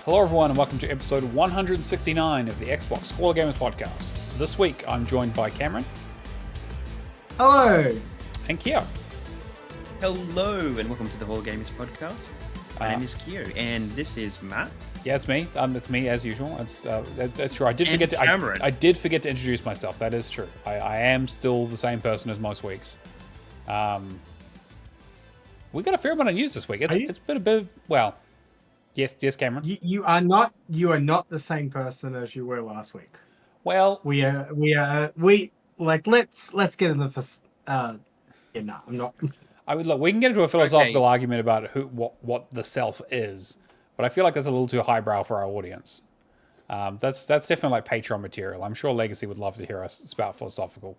Hello everyone and welcome to episode 169 of the Xbox Hall of Gamers podcast. This week I'm joined by Cameron. Hello. And Kyo. Hello and welcome to the Hall of Gamers podcast. My name is Kyo and this is Matt. Yeah, it's me. It's me as usual. That's true. I did forget to introduce myself. That is true. I am still the same person as most weeks. We got a fair amount of news this week. It's been a bit of, well, yes, Cameron. You are not the same person as you were last week. Well, let's get into the I'm not. I would look. We can get into a philosophical argument about what the self is, but I feel like that's a little too highbrow for our audience. That's definitely like Patreon material. I'm sure Legacy would love to hear us spout philosophical.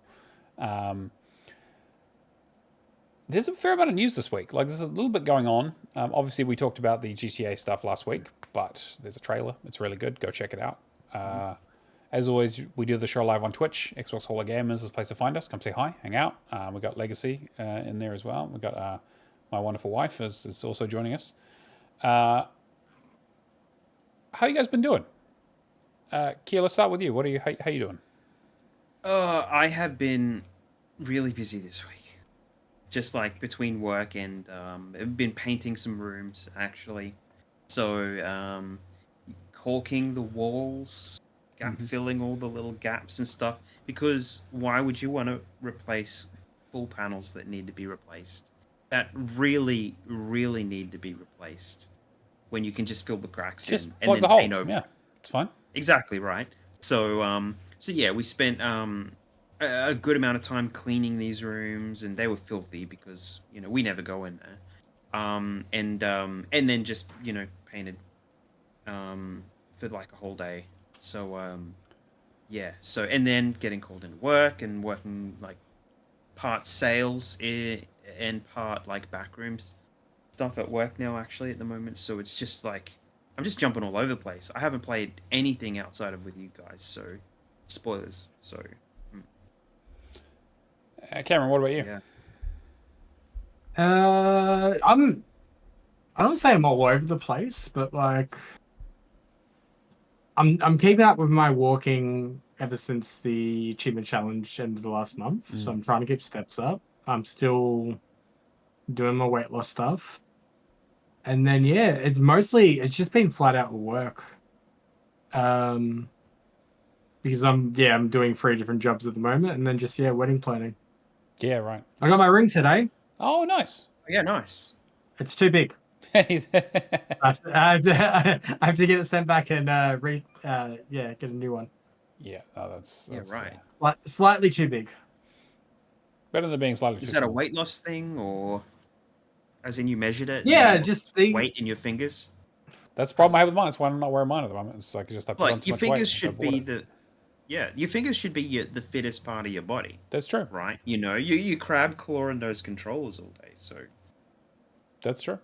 There's a fair amount of news this week. Like, there's a little bit going on. Obviously, we talked about the GTA stuff last week, but there's a trailer. It's really good. Go check it out. As always, we do the show live on Twitch. Xbox Hall of Gamers is a place to find us. Come say hi, hang out. We got Legacy in there as well. We got my wonderful wife is also joining us. How you guys been doing? Kia, let's start with you. How you doing? I have been really busy this week. Just like between work and I've been painting some rooms actually. So caulking the walls, filling all the little gaps and stuff. Because why would you want to replace full panels that need to be replaced? That really, really need to be replaced. When you can just fill the cracks just in and then paint over. Yeah, it's fine. Exactly right. So yeah, we spent a good amount of time cleaning these rooms, and they were filthy because we never go in there. And then just painted for like a whole day. So yeah. So and then getting called into work and working like part sales and part like back rooms stuff at work now actually at the moment. So it's just like I'm just jumping all over the place. I haven't played anything outside of with you guys, so spoilers. So. Cameron, what about you? Yeah. I don't say I'm all over the place, but like I'm keeping up with my walking ever since the achievement challenge ended last month. So I'm trying to keep steps up. I'm still doing my weight loss stuff. And then yeah, it's just been flat out work. Because I'm doing 3 different jobs at the moment, and then just wedding planning. Yeah, right. I got my ring today. Oh, nice. Yeah, nice. It's too big. I have to get it sent back and get a new one. Yeah, that's right. Slightly too big. Better than being slightly too Is that small. a weight loss thing, or as in you measured it? Yeah, just the weight in your fingers. That's the problem I have with mine. That's why I'm not wearing mine at the moment. It's like I just have to Like your fingers should be your fingers should be the fittest part of your body. That's true. Right? You crab claw in those controllers all day, so. That's true.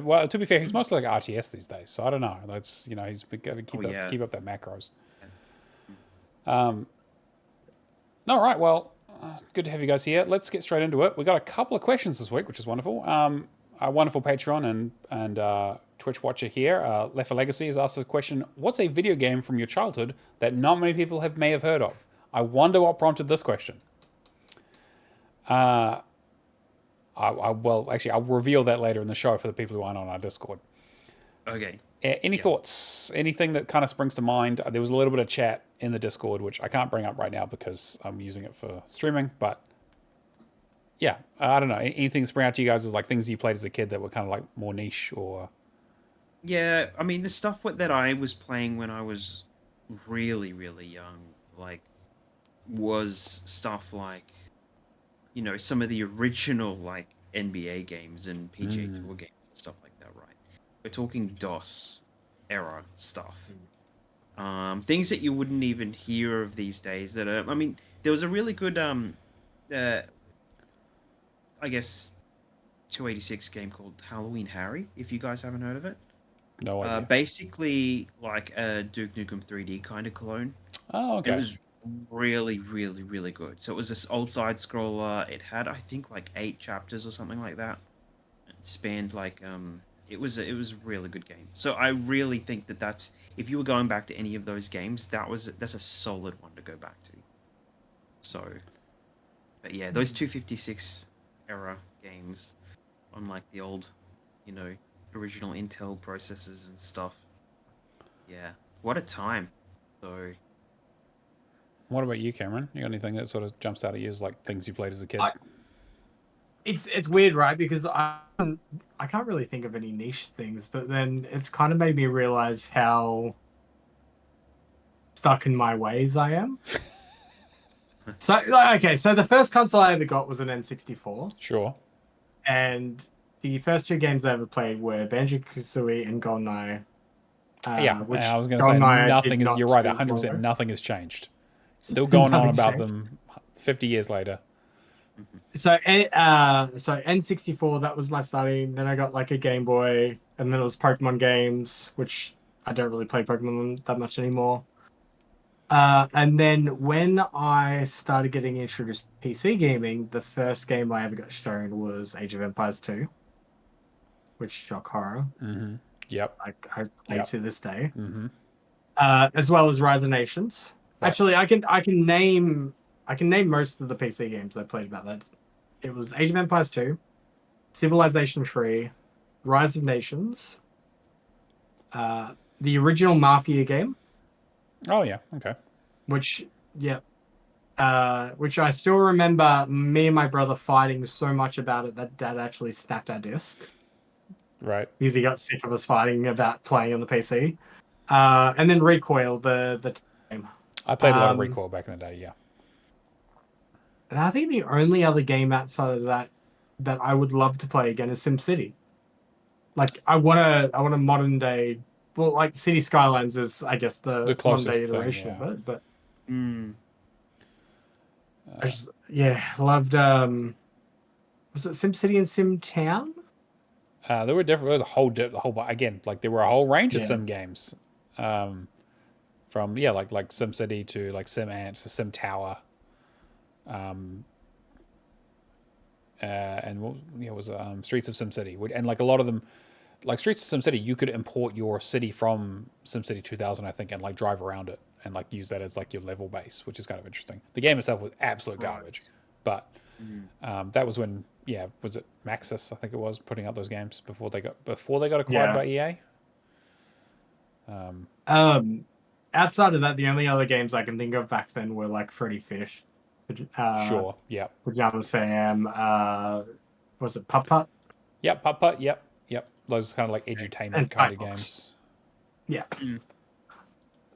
Well, to be fair, he's mostly like RTS these days, so I don't know. That's he's got to keep up that macros. All right. Well, good to have you guys here. Let's get straight into it. We got a couple of questions this week, which is wonderful. Our wonderful Patreon and Twitch watcher here, Left for Legacy, has asked us a question: what's a video game from your childhood that not many people may have heard of? I wonder what prompted this question. I'll reveal that later in the show for the people who aren't on our Discord. Okay. Any thoughts? Anything that kind of springs to mind? There was a little bit of chat in the Discord, which I can't bring up right now because I'm using it for streaming. But yeah, I don't know. Anything that spring out to you guys as like things you played as a kid that were kind of like more niche or? Yeah, I mean the stuff that I was playing when I was really, really young, like, was stuff like, some of the original like NBA games and PGA Tour games and stuff like that, right? We're talking DOS era stuff. Things that you wouldn't even hear of these days that are, I mean, there was a really good, I guess, 286 game called Halloween Harry, if you guys haven't heard of it. No idea. Basically like a Duke Nukem 3D kind of clone. Oh, okay. It was really, really, really good. So it was this old side scroller. It had, I think, like 8 chapters or something like that. It spanned like it was a really good game. So I really think that's if you were going back to any of those games, that's a solid one to go back to. So, but yeah, those 256 era games on like the old, original Intel processors and stuff. Yeah, what a time. So, what about you, Cameron? You got anything that sort of jumps out at you as like things you played as a kid? It's weird, right? Because I can't really think of any niche things, but then it's kind of made me realize how stuck in my ways I am. So, okay, so the first console I ever got was an N64. Sure. And the first two games I ever played were Banjo-Kazooie and GoldenEye. Which I was going to say nothing is. You're right, 100%. Nothing has changed. Still going on about them 50 years later. So N64, that was my starting. Then I got like a Game Boy, and then it was Pokemon games, which I don't really play Pokemon that much anymore. And then when I started getting introduced to PC gaming, the first game I ever got shown was Age of Empires 2, which shock horror. Mm-hmm. Yep. I play to this day. Mm-hmm. As well as Rise of Nations. Right. Actually, I can name most of the PC games I played about that. It was Age of Empires 2, Civilization 3, Rise of Nations, the original Mafia game. Oh yeah, okay. Which I still remember me and my brother fighting so much about it that Dad actually snapped our disc. Right. Because he got sick of us fighting about playing on the PC. And then Recoil, the game. I played a lot of Recoil back in the day, yeah. And I think the only other game outside of that I would love to play again is SimCity. Like I want a modern day. Well, like City Skylines is, I guess, the modern day iteration of it. But I just, loved. Was it SimCity and SimTown? There were different. The whole again, like there were a whole range of sim games, from like SimCity to like SimAnt to SimTower, and what was Streets of SimCity, and like a lot of them. Like Streets of SimCity, you could import your city from SimCity 2000, I think, and like drive around it and like use that as like your level base, which is kind of interesting. The game itself was absolute garbage, but that was when was it Maxis? I think it was putting out those games before they got acquired by EA. Outside of that, the only other games I can think of back then were like Freddy Fish. Sure. Yeah. Pajama Sam. Was it Putt Putt? Yep. Putt Putt. Yep. Those kind of like edutainment kind of games. Yeah.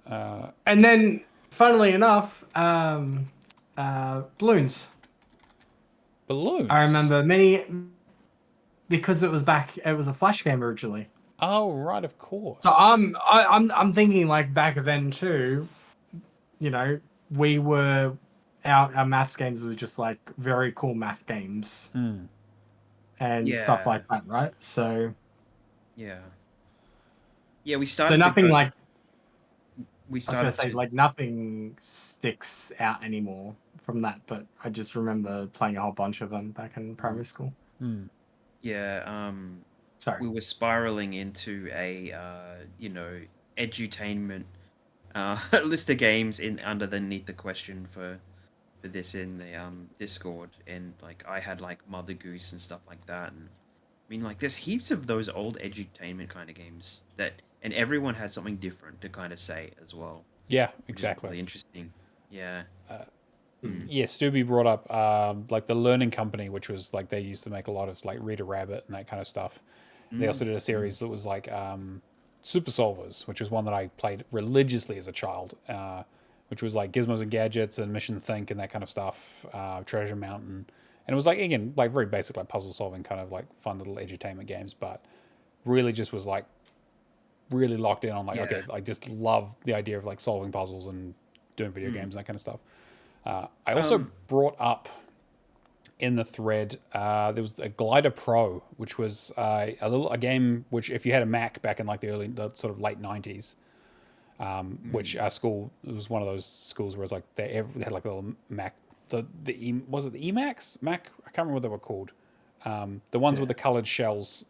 And then, funnily enough, Balloons. Balloons. I remember because it was a Flash game originally. Oh right, of course. So I'm thinking like back then too. We were our maths games were just like very cool math games. And stuff like that, right? So. Yeah, we started. So nothing like. We started. I was gonna say like nothing sticks out anymore from that, but I just remember playing a whole bunch of them back in primary school. Yeah. Sorry. We were spiraling into a edutainment list of games underneath the question for this in the Discord, and like I had like Mother Goose and stuff like that, and I mean like there's heaps of those old edutainment kind of games and everyone had something different to kind of say as well. Yeah, exactly. Really interesting. Yeah. Yeah, Stubby brought up like the Learning Company, which was like they used to make a lot of like Reader Rabbit and that kind of stuff. They also did a series that was like Super Solvers, which was one that I played religiously as a child, which was like Gizmos and Gadgets and Mission Think and that kind of stuff, Treasure Mountain. And it was like, again, like very basic, like puzzle solving kind of like fun little edutainment games, but really just was like really locked in on like, okay, I just love the idea of like solving puzzles and doing video games and that kind of stuff. I also brought up in the thread, there was a Glider Pro, which was a game which if you had a Mac back in like the sort of late 90s, which our school, it was one of those schools where it's like they had like a little Mac, was it the Emacs? Mac? I can't remember what they were called. The ones with the colored shells.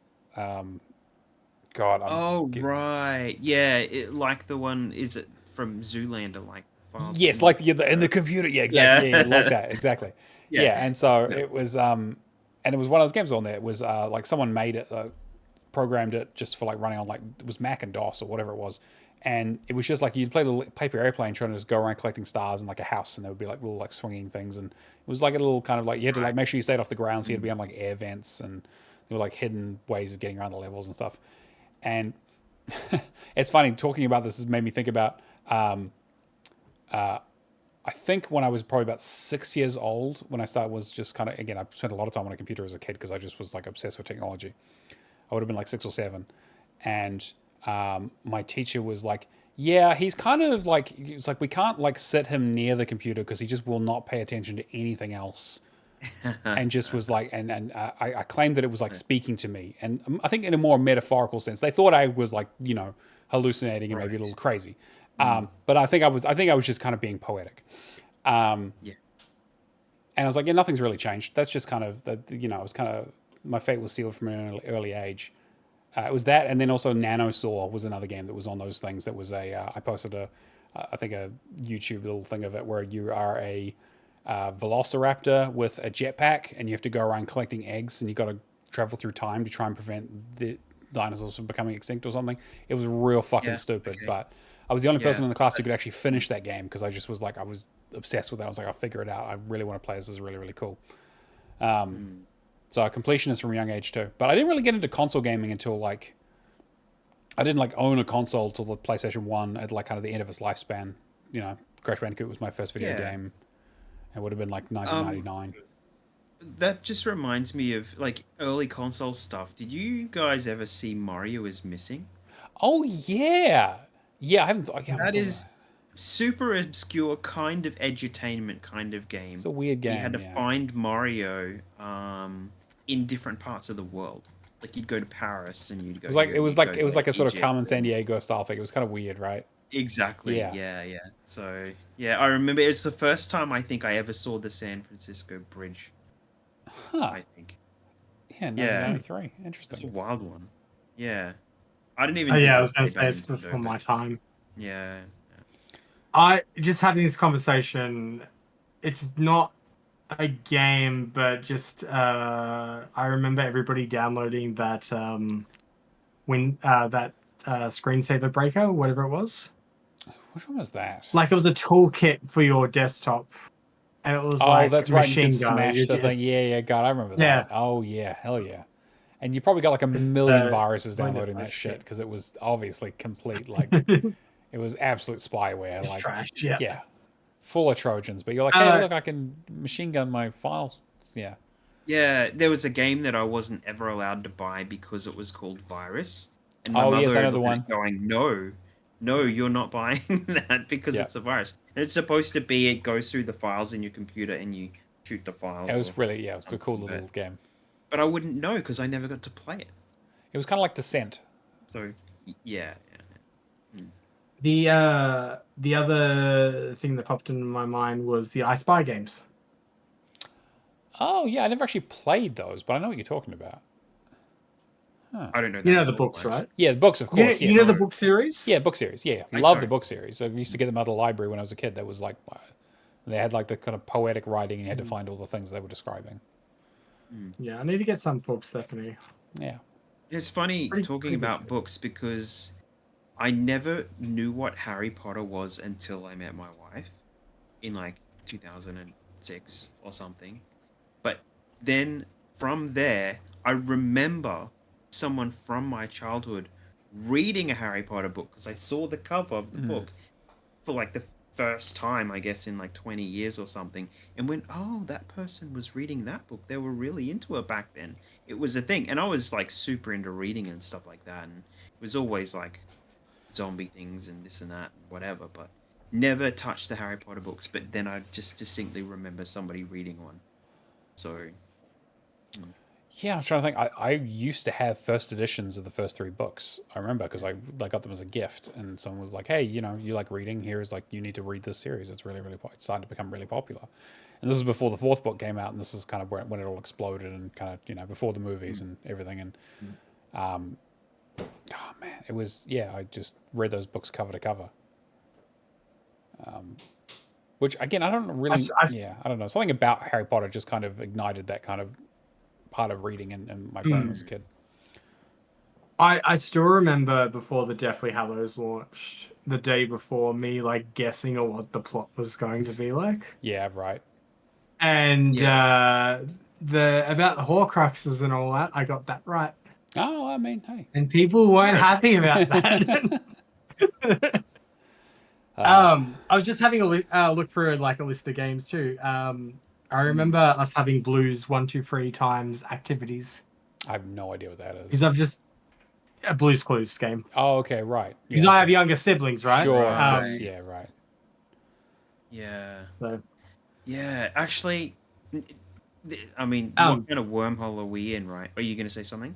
God, Right. Yeah, like the one, is it from Zoolander, like files yes, in like in the computer. Yeah, exactly. Yeah, like that. Exactly. Yeah. Yeah, and so Yeah. it was and it was one of those games on there. It was like someone made it, programmed it just for like running on, like, it was Mac and DOS or whatever it was, and it was just like you'd play the paper airplane trying to just go around collecting stars in like a house, and there would be like little like swinging things, and it was like a little kind of like you had to like make sure you stayed off the ground, so you had to be on like air vents, and there were like hidden ways of getting around the levels and stuff. And it's funny talking about this has made me think about I think when I was probably about 6 years old, when I started, was just kind of, again, I spent a lot of time on a computer as a kid because I just was like obsessed with technology. I would have been like 6 or 7. And my teacher was like, yeah, he's kind of like, it's like, we can't like sit him near the computer because he just will not pay attention to anything else. And just was like, and I claimed that it was like speaking to me. And I think in a more metaphorical sense, they thought I was like, hallucinating and maybe a little crazy. But I think I was just kind of being poetic. Yeah. And I was like, yeah, nothing's really changed. That's just kind of, it was kind of, my fate was sealed from an early age. It was that, and then also Nanosaur was another game that was on those things. That was I posted I think a YouTube little thing of it where you are a velociraptor with a jetpack, and you have to go around collecting eggs, and you got to travel through time to try and prevent the dinosaurs from becoming extinct or something. It was real fucking stupid, but I was the only person in the class who could actually finish that game because I just was like, I was obsessed with it. I was like, I'll figure it out. I really want to play this. This is really, really cool. So completionist from a young age too. But I didn't really get into console gaming until like, I didn't like own a console till the PlayStation 1 at like kind of the end of its lifespan. Crash Bandicoot was my first video game. It would have been like 1999. That just reminds me of like early console stuff. Did you guys ever see Mario is Missing? Oh yeah. Yeah, I haven't That is super obscure, kind of edutainment kind of game. It's a weird game. You had to find Mario in different parts of the world. Like you'd go to Paris and you'd go. It was like a sort of Carmen Sandiego style thing. It was kind of weird, right? Exactly. Yeah. So yeah, I remember it was the first time I think I ever saw the San Francisco Bridge. Huh. I think. Yeah, 1993. Interesting. It's a wild one. Yeah. I didn't even. Oh yeah, I was going to say it's before my time. Yeah. I just having this conversation. It's not a game, but just I remember everybody downloading that screensaver breaker, whatever it was. Which one was that? Like it was a toolkit for your desktop, and it was that's right. You can smash the thing. Yeah. God, I remember that. Yeah. Oh yeah, hell yeah. And you probably got like a million viruses downloading that shit because it was obviously complete like it was absolute spyware. Like trash. Yeah. Full of Trojans. But you're like, hey, look, I can machine gun my files. Yeah. Yeah, there was a game that I wasn't ever allowed to buy because it was called Virus. And my mother yes, I know the one. Going, no, you're not buying that because it's a virus. And it's supposed to be it goes through the files in your computer and you shoot the files. It was really, it's a cool little game. But I wouldn't know because I never got to play it. It was kind of like Descent. So, yeah. The other thing that popped into my mind was the I Spy games. Oh yeah, I never actually played those, but I know what you're talking about. Huh. I don't know. You know the books, right? Yeah, the books, of course. You know the book series? Yeah, book series. Yeah, love the book series. I used to get them out of the library when I was a kid. That was like, they had like the kind of poetic writing, and you had to find all the things they were describing. Yeah, I need to get some books, definitely. Yeah. It's funny talking about books because I never knew what Harry Potter was until I met my wife in like 2006 or something. But then from there, I remember someone from my childhood reading a Harry Potter book because I saw the cover of the book for like the first time, I guess, in like 20 years or something, and went, oh, that person was reading that book. They were really into it back then. It was a thing. And I was like super into reading and stuff like that. And it was always like zombie things and this and that and whatever, but never touched the Harry Potter books. But then I just distinctly remember somebody reading one. So... Yeah, I'm trying to think. I used to have first editions of the first 3 books. I remember because I got them as a gift, and someone was like, "Hey, you like reading? Here's like you need to read this series. It's really, really it's starting to become really popular." And this is before the 4th book came out, and this is kind of when it all exploded, and kind of before the movies and everything. And Oh man, it was I just read those books cover to cover. Which again, I don't really. I don't know. Something about Harry Potter just kind of ignited that kind of part of reading in my brain as a kid. I still remember before the Deathly Hallows launched, the day before, me like guessing on what the plot was going to be like. Yeah, right. And the about the Horcruxes and all that, I got that right. Oh, I mean, hey. And people weren't happy about that. I was just having a look through like a list of games too. I remember us having Blues 1, 2, 3 times activities. I have no idea what that is. Because I've just a Blues Clues game. Oh, okay, right. Because I have younger siblings, right? Sure, of course. Yeah, right. Yeah. So. Yeah, actually, I mean, what kind of wormhole are we in, right? Are you going to say something?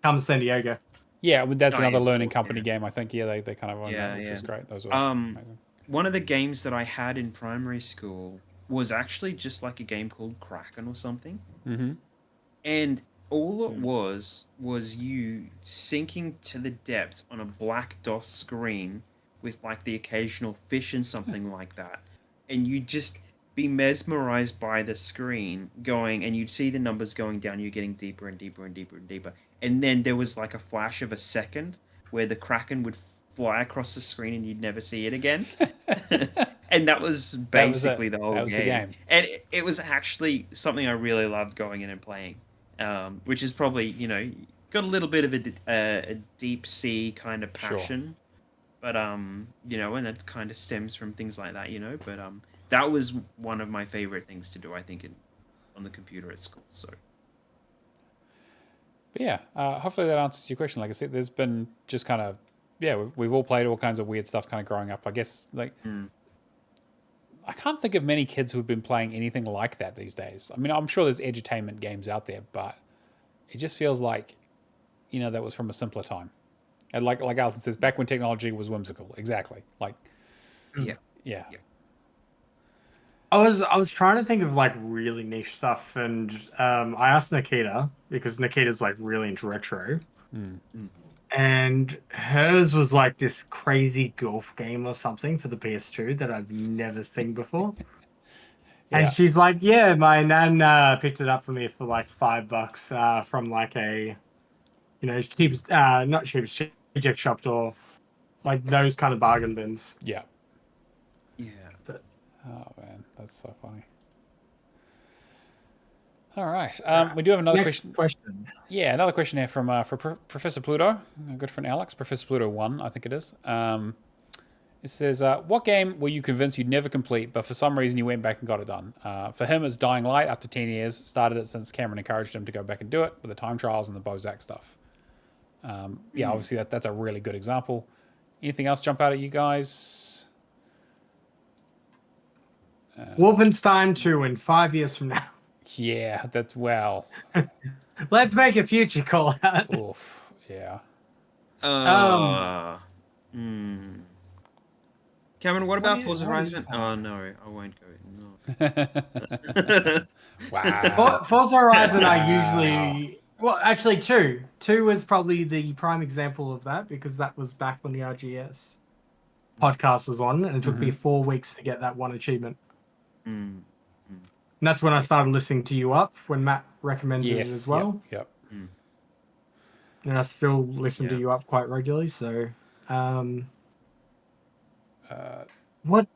Come to San Diego. Yeah, that's another learning company game. I think. Yeah, they kind of own that, which was great. Those were amazing. One of the games that I had in primary school was actually just like a game called Kraken or something. Mm-hmm. And all it was you sinking to the depths on a black DOS screen with like the occasional fish and something like that. And you just be mesmerized by the screen going, and you'd see the numbers going down. You're getting deeper and deeper and deeper and deeper. And then there was like a flash of a second where the Kraken would fly across the screen and you'd never see it again. And that was basically the whole game. And it was actually something I really loved going in and playing, which is probably, got a little bit of a deep sea kind of passion. Sure. But, and that kind of stems from things like that, but that was one of my favorite things to do, I think, on the computer at school. So. But yeah, hopefully that answers your question. Like I said, there's been just kind of, we've all played all kinds of weird stuff kind of growing up. I guess, like, I can't think of many kids who've been playing anything like that these days. I mean, I'm sure there's edutainment games out there, but it just feels like, that was from a simpler time. And like Alison says, back when technology was whimsical. Exactly. Like, yeah. I was trying to think of like really niche stuff, and I asked Nikita because Nikita's like really into retro, and hers was like this crazy golf game or something for the PS2 that I've never seen before. And she's like, "Yeah, my nan picked it up for me for like $5 from like a, cheap, not cheap, reject shop or like those kind of bargain bins." Yeah. Yeah. Oh man, that's so funny. All right, we do have another question. Yeah, another question here from for Professor Pluto, a good friend Alex, Professor Pluto 1, I think it is. It says, what game were you convinced you'd never complete, but for some reason you went back and got it done? For him, it's Dying Light after 10 years. Started it since Cameron encouraged him to go back and do it with the time trials and the Bozak stuff. Obviously that's a really good example. Anything else jump out at you guys? Wolfenstein 2 in 5 years from now. Yeah, that's well. Let's make a future call out. Oof, yeah. Cameron, what about Forza Horizon? Oh no, I won't go. No. Wow. Forza Horizon, I usually actually 2. 2 was probably the prime example of that because that was back when the RGS podcast was on, and it took me 4 weeks to get that one achievement. And that's when I started listening to You Up, when Matt recommended it as well. Yep. And I still listen to You Up quite regularly. So, what?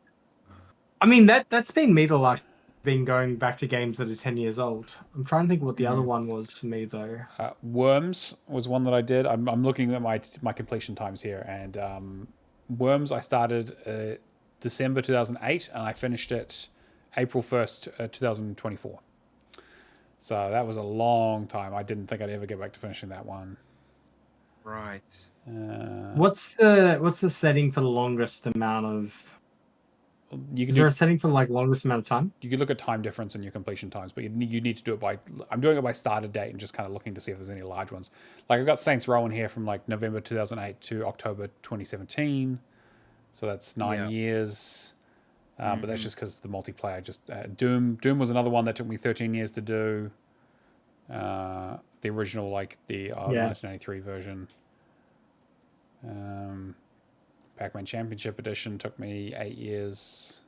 I mean, that's been me the last. Been going back to games that are 10 years old. I'm trying to think what the other one was for me though. Worms was one that I did. I'm looking at my completion times here, and Worms I started December 2008, and I finished it April 1st, 2024. So that was a long time. I didn't think I'd ever get back to finishing that one. Right. What's the setting for the longest amount of? Is there a setting for like longest amount of time? You could look at time difference in your completion times, but you need to do it by. I'm doing it by starter date and just kind of looking to see if there's any large ones. Like I've got Saints Row in here from like November 2008 to October 2017, so that's 9 years. But that's just because the multiplayer. Just Doom was another one that took me 13 years to do. The original, like the 1993 version. Pac-Man Championship Edition took me 8 years.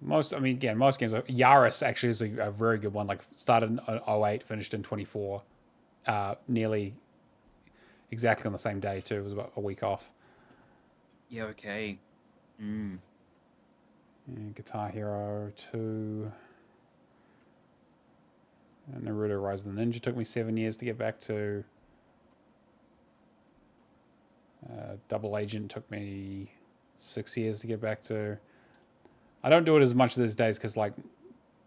Most games. Yaris actually is a very good one. Like started in 08, finished in 24. Nearly exactly on the same day too. It was about a week off. Yeah. Okay. Guitar Hero 2. Naruto Rise of the Ninja took me 7 years to get back to. Double Agent took me 6 years to get back to. I don't do it as much these days because like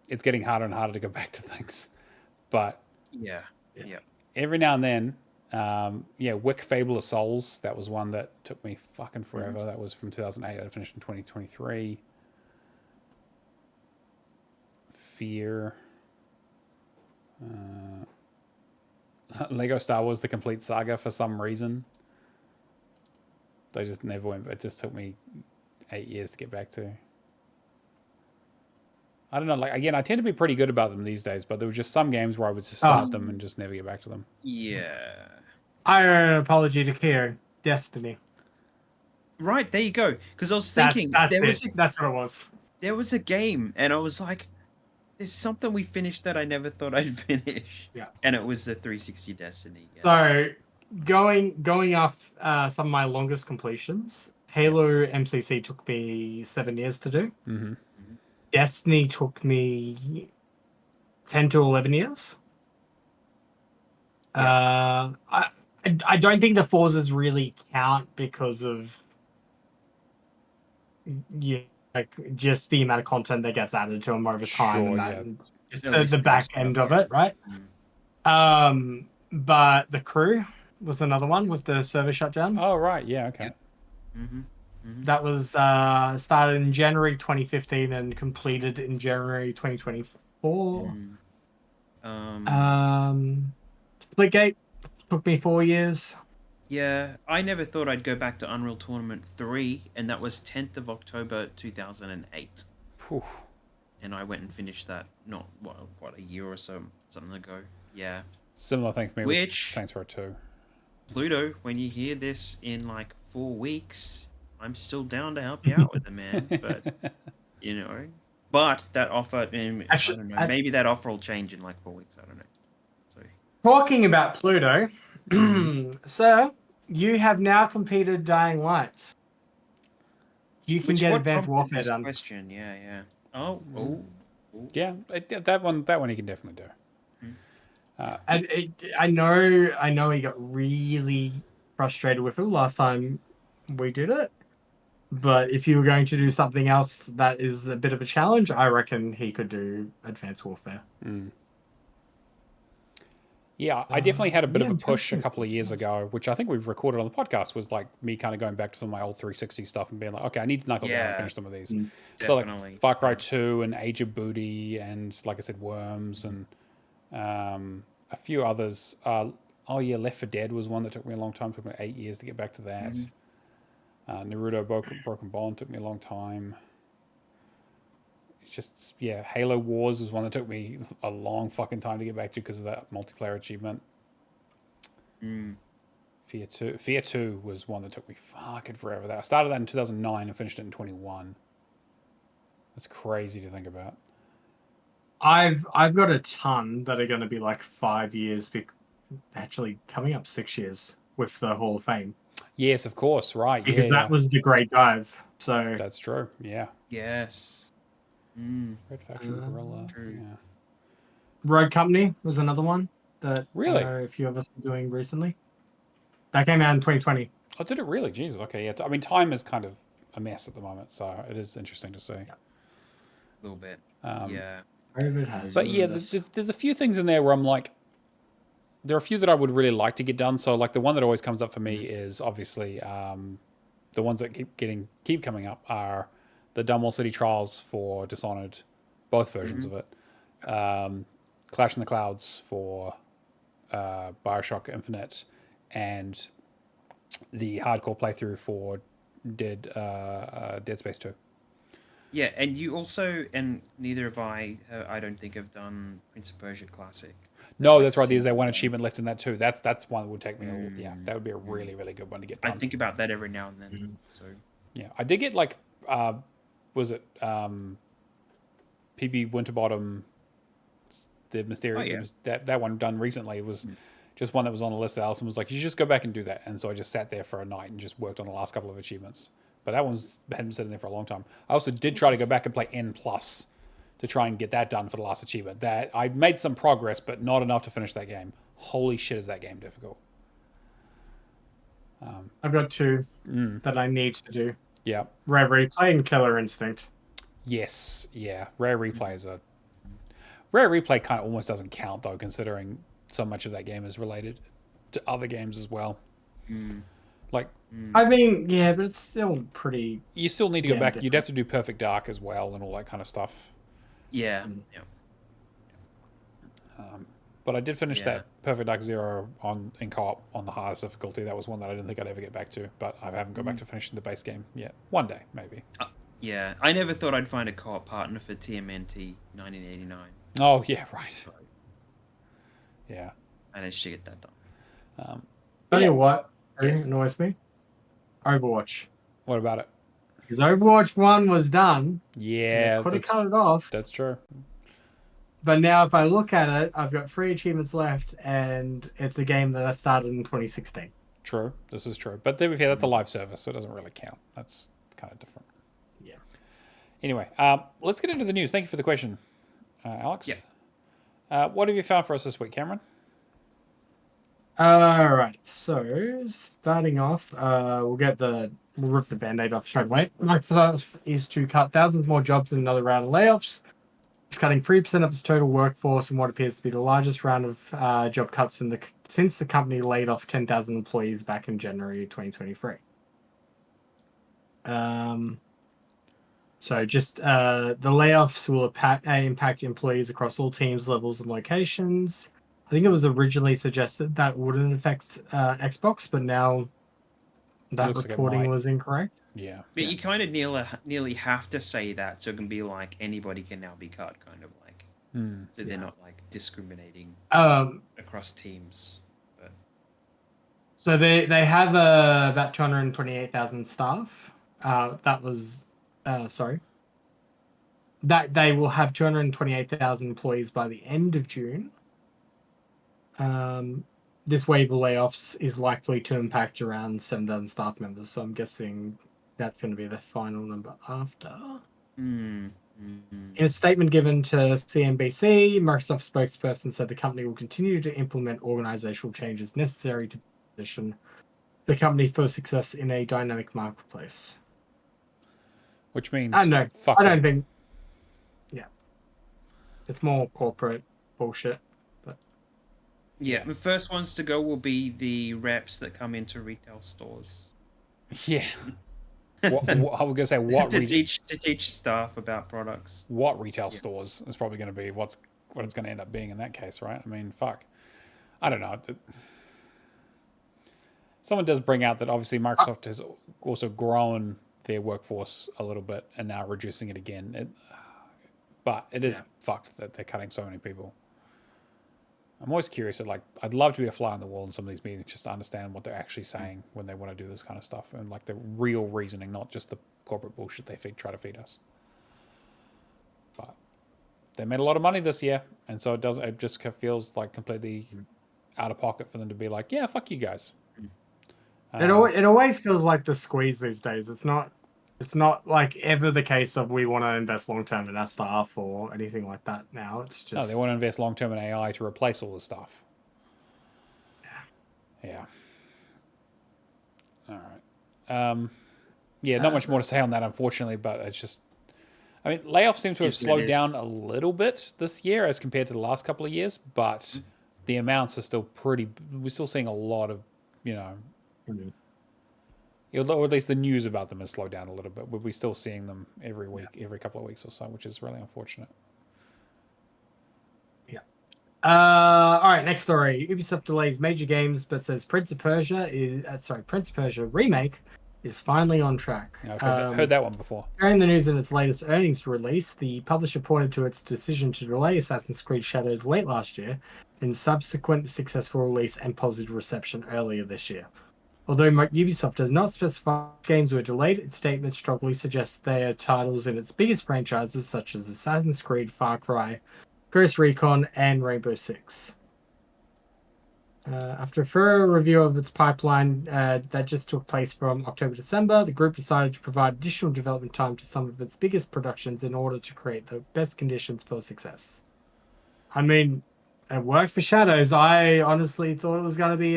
it's getting harder and harder to go back to things. But yeah. Every now and then, Wick Fable of Souls. That was one that took me fucking forever. That was from 2008. I finished in 2023. Fear. Lego Star Wars: The Complete Saga for some reason. They just never went. It just took me 8 years to get back to. I don't know. Like again, I tend to be pretty good about them these days, but there were just some games where I would just start them and just never get back to them. Yeah. I owe an apology to Keo. Destiny. Right, there you go. Because I was thinking that's what it was. There was a game, and I was like, "There's something we finished that I never thought I'd finish." Yeah. And it was the 360 Destiny. Yeah. So, going off some of my longest completions, Halo MCC took me 7 years to do. Mm-hmm. Destiny took me 10 to 11 years. Yeah. I don't think the Forzas really count because of just the amount of content that gets added to them over time, just the back end of it, right? But the Crew was another one with the server shutdown. Oh right, yeah, okay. Yep. That was started in January 2015 and completed in January 2024. Splitgate took me 4 years. Yeah, I never thought I'd go back to Unreal Tournament 3, and that was 10th of October 2008. Whew. And I went and finished that not what a year or so something ago. Yeah. Similar thing for me with Saints Row 2. Pluto, when you hear this in like 4 weeks, I'm still down to help you out with it, man. But but that offer, I don't know. Maybe that offer will change in like 4 weeks. I don't know. So talking about Pluto, sir, you have now completed Dying Light. You can get Advanced Warfare done. Question, yeah. Oh. Yeah, that one he can definitely do. I know he got really frustrated with it last time we did it. But if you were going to do something else that is a bit of a challenge, I reckon he could do Advanced Warfare. Yeah, I definitely had a bit of a push a couple of years ago, which I think we've recorded on the podcast, was like me kind of going back to some of my old 360 stuff and being like, okay, I need to knuckle down and finish some of these. So like Far Cry 2 and Age of Booty and, like I said, Worms and a few others. Left 4 Dead was one that took me a long time. It took me 8 years to get back to that. Naruto Broken Bond took me a long time. It's just, Halo Wars was one that took me a long fucking time to get back to because of that multiplayer achievement. Fear 2 was one that took me fucking forever. I started that in 2009 and finished it in 21. That's crazy to think about. I've got a ton that are going to be like 5 years, actually coming up 6 years with the Hall of Fame. Yes, of course, right. Because that was the Great Dive. So that's true. Yeah. Yes. Red Faction Gorilla. Yeah. Road Company was another one that really a few of us are doing recently. That came out in 2020. Oh, did it really? Jesus. Okay. Yeah. I mean, time is kind of a mess at the moment, so it is interesting to see. A little bit. But yeah, there's a few things in there where I'm like, there are a few that I would really like to get done. So like the one that always comes up for me is obviously the ones that keep coming up are the Dunwall City Trials for Dishonored, both versions of it. Clash in the Clouds for Bioshock Infinite, and the hardcore playthrough for Dead Space 2. Yeah, and you also, and neither have I don't think have done Prince of Persia Classic. No, that's right. There's that one achievement left in that too. That's one that would take me. Yeah, that would be a really really good one to get done. I think about that every now and then. So yeah, I did get like, was it PB Winterbottom, the mysterious that one done recently. It was just one that was on the list that Alison was like, you should just go back and do that. And so I just sat there for a night and just worked on the last couple of achievements. But that one's had been sitting there for a long time. I also did try to go back and play N plus to try and get that done for the last achievement. That I made some progress, but not enough to finish that game. Holy shit, is that game difficult? I've got 2 that I need to do. Yeah. Rare Replay and Killer Instinct. Yes, yeah. Rare Replay is Rare Replay kind of almost doesn't count though, considering so much of that game is related to other games as well. Like, I mean, yeah, but it's still pretty. You still need to go back. different. You'd have to do Perfect Dark as well and all that kind of stuff. yeah. But I did finish that Perfect Dark Zero in co-op on the hardest difficulty. That was one that I didn't think I'd ever get back to, but I haven't got back to finishing the base game yet. One day, maybe. Yeah, I never thought I'd find a co-op partner for TMNT 1989. Oh, yeah, right. Yeah. I managed to get that done. Tell you what Yes. annoys me? Overwatch. What about it? Because Overwatch 1 was done. Yeah, Could have cut it off. that's true. But now if I look at it, I've got 3 achievements left, and it's a game that I started in 2016. True. This is true. But to be fair, that's a live service, so it doesn't really count. That's kind of different. Yeah. Anyway, let's get into the news. Thank you for the question, Alex. Yeah. What have you found for us this week, Cameron? All right. So starting off, we'll rip the band-aid off straight away. Microsoft is to cut thousands more jobs in another round of layoffs. It's cutting 3% of its total workforce in what appears to be the largest round of job cuts since the company laid off 10,000 employees back in January 2023. So just the layoffs will impact employees across all teams, levels, and locations. I think it was originally suggested that wouldn't affect Xbox, but now that reporting was incorrect. Yeah. But you kind of nearly have to say that so it can be like anybody can now be cut, kind of like. So they're not like discriminating across teams. But... So they have about 228,000 staff. That they will have 228,000 employees by the end of June. This wave of layoffs is likely to impact around 7,000 staff members, so I'm guessing that's going to be the final number after. In a statement given to CNBC, Microsoft spokesperson said the company will continue to implement organizational changes necessary to position the company for success in a dynamic marketplace. Which means I don't think. Yeah, it's more corporate bullshit. But yeah, the first ones to go will be the reps that come into retail stores. Yeah. I was going to say what to teach staff about products. What retail stores is probably going to be what it's going to end up being in that case, right? I mean, fuck. I don't know. Someone does bring out that obviously Microsoft has also grown their workforce a little bit and now reducing it again. But it is fucked that they're cutting so many people. I'm always curious. I'd love to be a fly on the wall in some of these meetings just to understand what they're actually saying when they want to do this kind of stuff and like the real reasoning, not just the corporate bullshit they try to feed us. But they made a lot of money this year, and so it just feels like completely out of pocket for them to be like, yeah, fuck you guys. It always feels like the squeeze these days. It's not like ever the case of we want to invest long term in our staff or anything like that now. It's just they want to invest long term in AI to replace all the stuff. Yeah. All right. Not much more to say on that, unfortunately, but it's just, I mean, layoffs seem to have slowed down a little bit this year as compared to the last couple of years, but the amounts are still we're still seeing a lot of, or at least the news about them has slowed down a little bit. We're still seeing them every week, every couple of weeks or so, which is really unfortunate. Yeah. All right, next story. Ubisoft delays major games, but says Prince of Persia remake is finally on track. Yeah, I've heard that one before. Sharing the news in its latest earnings release, the publisher pointed to its decision to delay Assassin's Creed Shadows late last year in subsequent successful release and positive reception earlier this year. Although Ubisoft does not specify which games were delayed, its statement strongly suggests they are titles in its biggest franchises such as Assassin's Creed, Far Cry, Ghost Recon, and Rainbow Six. After a thorough review of its pipeline that just took place from October-December, the group decided to provide additional development time to some of its biggest productions in order to create the best conditions for success. I mean, it worked for Shadows. I honestly thought it was going to be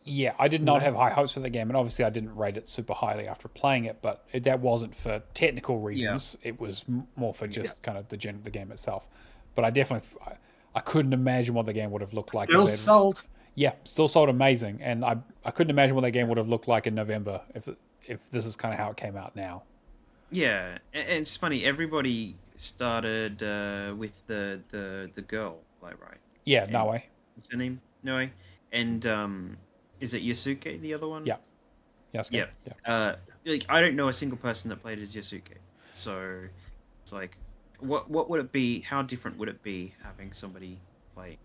Yeah, I did not have high hopes for the game, and obviously I didn't rate it super highly after playing it, but that wasn't for technical reasons. It was more for just kind of the game itself. But I definitely... I couldn't imagine what the game would have looked like. Still sold. Yeah, still sold amazing. And I couldn't imagine what that game would have looked like in November if this is kind of how it came out now. Yeah, and it's funny. Everybody started with the girl, like, right? Yeah, Noe. What's her name? Noe. And is it Yasuke, the other one? Yeah. Yasuke. Yeah. Like, I don't know a single person that played as Yasuke. So it's like, what would it be? How different would it be having somebody play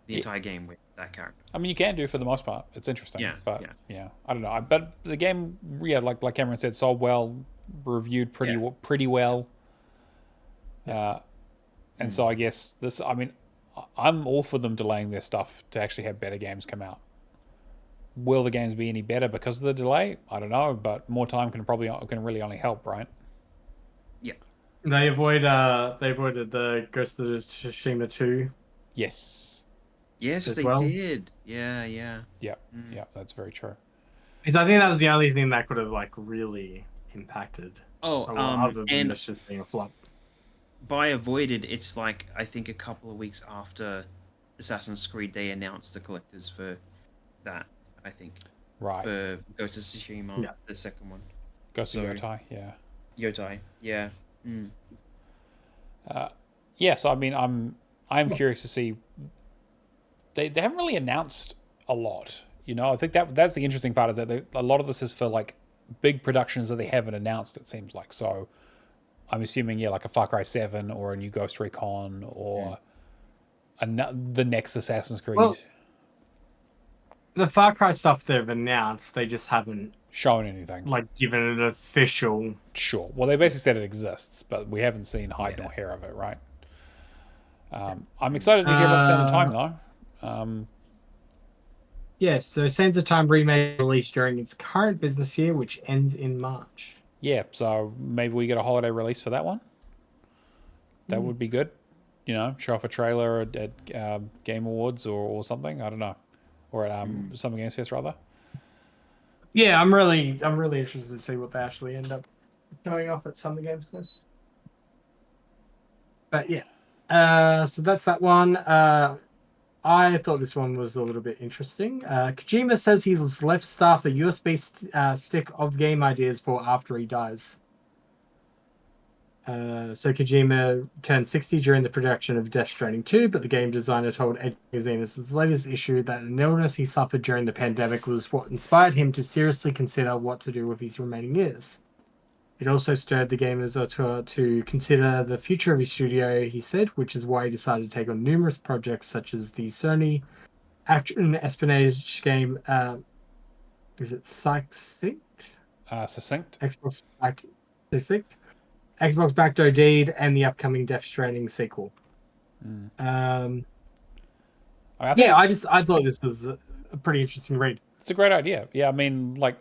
the entire game with that character? I mean, you can do for the most part. It's interesting. Yeah, but I don't know. But the game, like Cameron said, sold well, reviewed pretty well. And so I guess this. I mean, I'm all for them delaying their stuff to actually have better games come out. Will the games be any better because of the delay? I don't know, but more time can really only help, right? Yeah. They avoided the Ghost of Tsushima 2. Yes. Yes, they did. Yeah. Yeah, that's very true. Because I think that was the only thing that could have really impacted. Other than this just being a flop. By avoided, it's like I think a couple of weeks after Assassin's Creed, they announced the collectors for that. I think. Right. For Ghost of Tsushima, the second one. Ghost of Yotai, yeah. Yotai, yeah. So I mean, I'm curious to see. They haven't really announced a lot, I think that's the interesting part is that a lot of this is for like big productions that they haven't announced. It seems like so. I'm assuming like a Far Cry 7 or a new Ghost Recon or the next Assassin's Creed. Well, the Far Cry stuff they've announced, they just haven't shown anything. Like given it an official. Sure. Well, they basically said it exists, but we haven't seen hide nor hair of it, right? I'm excited to hear about Sands of Time, though. Yes, so Sands of Time remake released during its current business year, which ends in March. Yeah, so maybe we get a holiday release for that one. That would be good. Show off a trailer at Game Awards or something. I don't know. Or at Summer Games Fest, rather. Yeah, I'm really interested to see what they actually end up showing off at Summer Games Fest. But yeah, so that's that one. I thought this one was a little bit interesting. Kojima says he's left staff a USB stick of game ideas for after he dies. So Kojima turned 60 during the production of Death Stranding 2, but the game designer told Edge magazine in his latest issue that an illness he suffered during the pandemic was what inspired him to seriously consider what to do with his remaining years. It also stirred the gamers to consider the future of his studio, he said, which is why he decided to take on numerous projects such as the Sony action espionage game, is it Succinct? Succinct. Xbox Succinct? Xbox Backdoor Deed, and the upcoming Death Stranding sequel. I thought this was a pretty interesting read. It's a great idea. Yeah, I mean, like,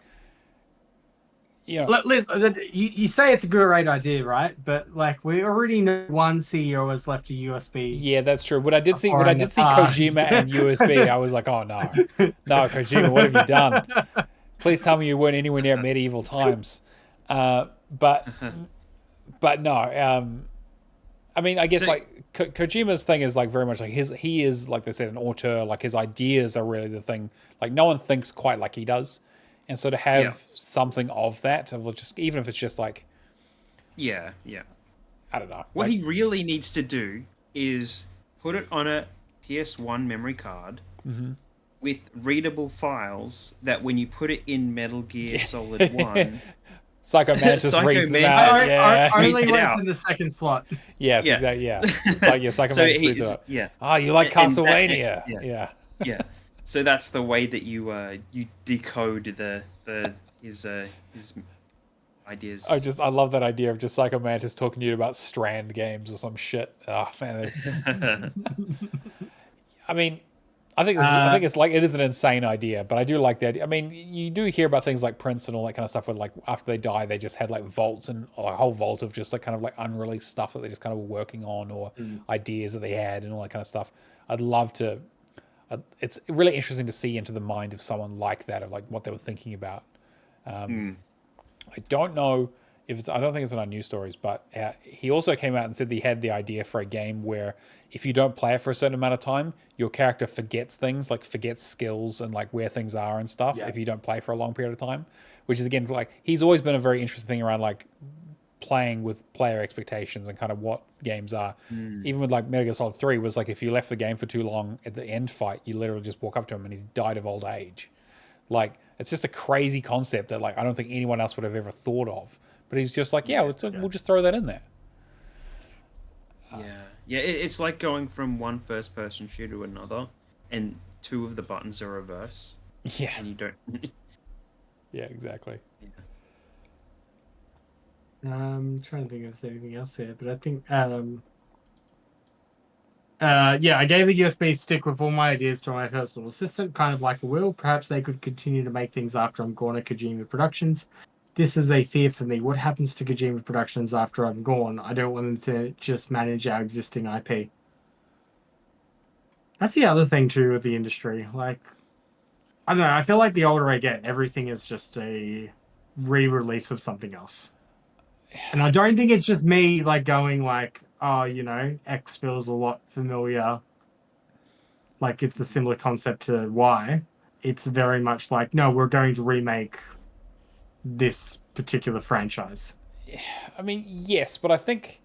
Liz, you say it's a great idea, right? But like, we already know one CEO has left a USB. Yeah, that's true. When I did see Kojima and USB, I was like, oh no, Kojima, what have you done? Please tell me you weren't anywhere near medieval times. But no. I mean, I guess like Kojima's thing is like very much like he is, like they said, an auteur. Like his ideas are really the thing. Like no one thinks quite like he does. And so to have something of that, even if it's just like, I don't know. What he really needs to do is put it on a PS1 memory card with readable files that when you put it in Metal Gear Solid 1, Psycho Mantis Psycho reads them Mantis. out. Yeah. Only when out. it's in the second slot. Yes, Yeah. exactly. Yeah. It's like Psycho So Mantis reads them out. yeah. Oh, you like And that- Castlevania? yeah. Yeah. So that's the way that you decode his ideas. I love that idea of just Psycho Mantis talking to you about Strand games or some shit. Oh man, I mean, I think it's like it is an insane idea, but I do like the idea. I mean, you do hear about things like Prince and all that kind of stuff where like after they die, they just had like vaults and a whole vault of just like kind of like unreleased stuff that they just kind of were working on or ideas that they had and all that kind of stuff. I'd love to. It's really interesting to see into the mind of someone like that, of like what they were thinking about. I don't know if it's. I don't think it's in our news stories, but he also came out and said that he had the idea for a game where if you don't play it for a certain amount of time, your character forgets things, like forgets skills and like where things are and stuff. Yeah. If you don't play for a long period of time, which is again like he's always been a very interesting thing around like playing with player expectations and kind of what games are. Even with like Metal Gear Solid 3 was like if you left the game for too long at the end fight, you literally just walk up to him and he's died of old age. Like it's just a crazy concept that like I don't think anyone else would have ever thought of. But he's just like, we'll just throw that in there. It's like going from one first-person shooter to another, and two of the buttons are reverse. Yeah, and you don't. Yeah, exactly. I'm trying to think if there's anything else here, but I think I gave the USB stick with all my ideas to my personal assistant, kind of like a will. Perhaps they could continue to make things after I'm gone at Kojima Productions. This is a fear for me. What happens to Kojima Productions after I'm gone? I don't want them to just manage our existing IP. That's the other thing too with the industry. Like, I don't know. I feel like the older I get, everything is just a re-release of something else. And I don't think it's just me like going like, oh, you know, X feels a lot familiar. Like it's a similar concept to Y. It's very much like, no, we're going to remake this particular franchise. I mean, yes, but I think...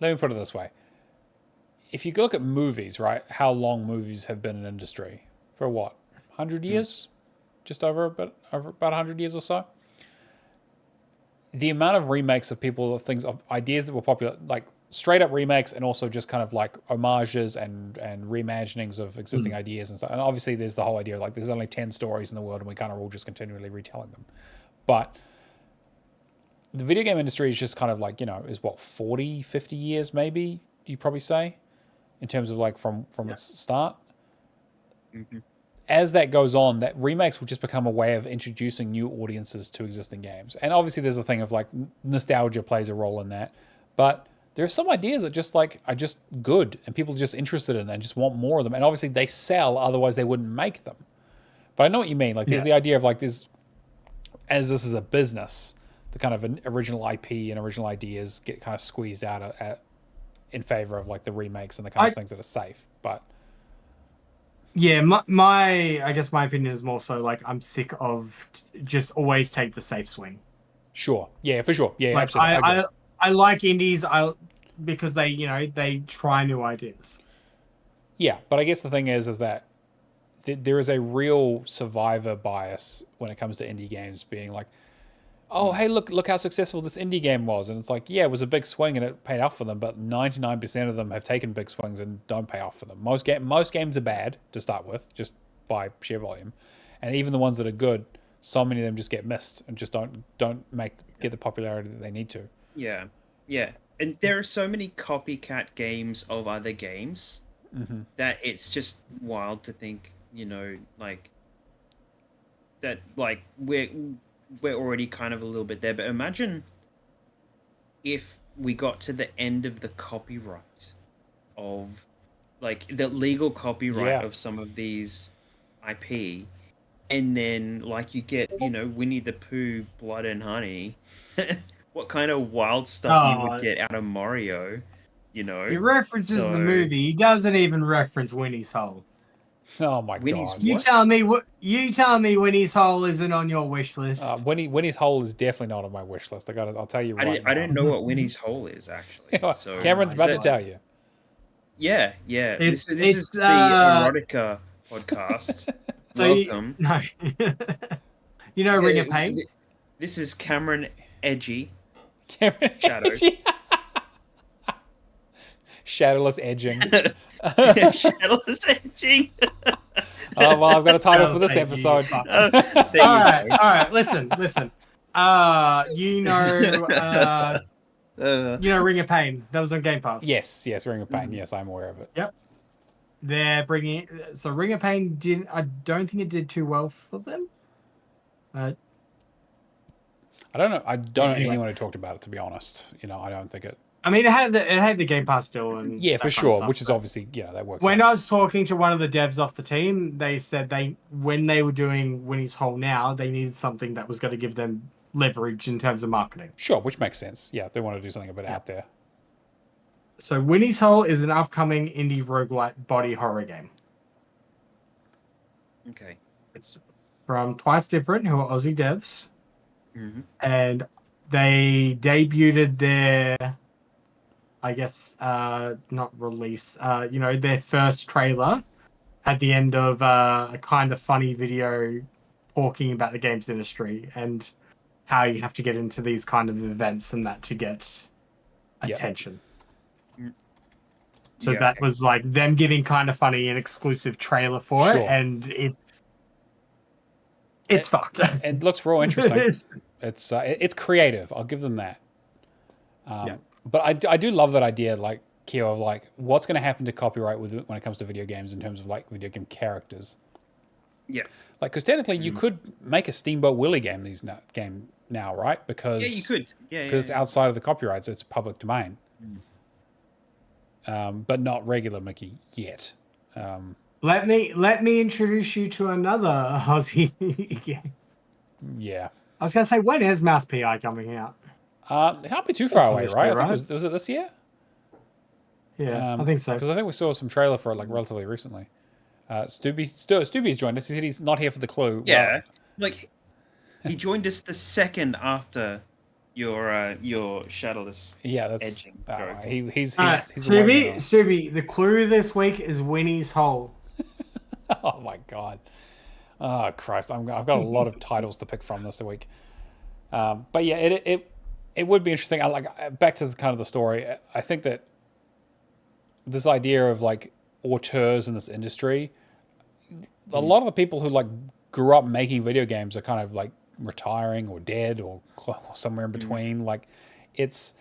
Let me put it this way. If you look at movies, right, how long movies have been in industry? For what? 100 years? Just over about 100 years or so? The amount of remakes of people, of things, of ideas that were popular, like straight up remakes and also just kind of like homages and reimaginings of existing ideas and stuff. And obviously there's the whole idea of like there's only 10 stories in the world and we kind of all just continually retelling them. But the video game industry is just kind of like, you know, is what, 40, 50 years maybe, you probably say, in terms of like from its start. As that goes on, that remakes will just become a way of introducing new audiences to existing games. And obviously there's a thing of like nostalgia plays a role in that. But there are some ideas that just like are just good and people are just interested in and just want more of them. And obviously they sell, otherwise they wouldn't make them. But I know what you mean. Like there's the idea of like this, as this is a business, the kind of original IP and original ideas get kind of squeezed out in favor of like the remakes and the kind of things that are safe. But yeah, my I guess my opinion is more so like I'm sick of just always take the safe swing. Sure. Yeah, for sure. Yeah, like, absolutely. I like indies because they, you know, they try new ideas. Yeah, but I guess the thing is that there is a real survivor bias when it comes to indie games being like, oh, hey, look how successful this indie game was. And it's like, yeah, it was a big swing and it paid off for them, but 99% of them have taken big swings and don't pay off for them. Most games are bad to start with, just by sheer volume. And even the ones that are good, so many of them just get missed and just don't get the popularity that they need to. Yeah. And there are so many copycat games of other games that it's just wild to think, you know, like that, like we're already kind of a little bit there. But imagine if we got to the end of the copyright of, like, the legal copyright of some of these IP, and then like you get, you know, Winnie the Pooh, Blood and Honey. What kind of wild stuff you would get out of Mario, you know? He references the movie. He doesn't even reference Winnie's Hole. Oh my god! You telling me Winnie's Hole isn't on your wish list? Winnie's Hole is definitely not on my wish list. I'll tell you right now. I didn't know what Winnie's Hole is actually. So Cameron's about to tell you. Yeah. This is the erotica podcast. So Welcome. You know, Ring of Pain. This is Cameron Edgy. Cameron Shadow. Edgy. Shadowless edging. Shadowless Edging. Oh well, I've got a title for this episode. All right. Listen. You know, Ring of Pain. That was on Game Pass. Yes, Ring of Pain. Yes, I'm aware of it. Yep. They're bringing. So Ring of Pain didn't. I don't think it did too well for them. I don't know. I don't know anyone who talked about it. To be honest, I don't think it. I mean, it had the Game Pass still, and yeah, for sure. Which is obviously that works. When I was talking to one of the devs off the team, they said when they were doing Winnie's Hole now, they needed something that was going to give them leverage in terms of marketing. Sure, which makes sense. Yeah, if they want to do something a bit out there. So Winnie's Hole is an upcoming indie roguelite body horror game. Okay. It's from Twice Different, who are Aussie devs, and they debuted their, I guess, not release, their first trailer at the end of a kind of funny video talking about the games industry and how you have to get into these kind of events and that to get attention. So that was like them giving kind of funny an exclusive trailer for it, and it's fucked. It looks real interesting. It's creative. I'll give them that. But I do love that idea, like Keo, of like what's going to happen to copyright when it comes to video games in terms of like video game characters. Yeah. Like, because technically you could make a Steamboat Willie game now, right? Because you could. Because outside of the copyrights, it's public domain. But not regular Mickey yet. Let me introduce you to another Aussie game. Yeah. I was gonna say, when is Mouse PI coming out? It can't be too far away, right? I think was it this year? Yeah, I think so. Because I think we saw some trailer for it like relatively recently. Stubby's joined us. He said he's not here for the clue. Yeah, like he joined us the second after your Shadowless. Yeah, that's edging. He's Stubby. The clue this week is Winnie's Hole. Oh my god. Oh Christ! I've got a lot of titles to pick from this week. But yeah, it would be interesting. I like back to kind of the story. I think that this idea of like auteurs in this industry, a lot of the people who like grew up making video games are kind of like retiring or dead or somewhere in between. Like it's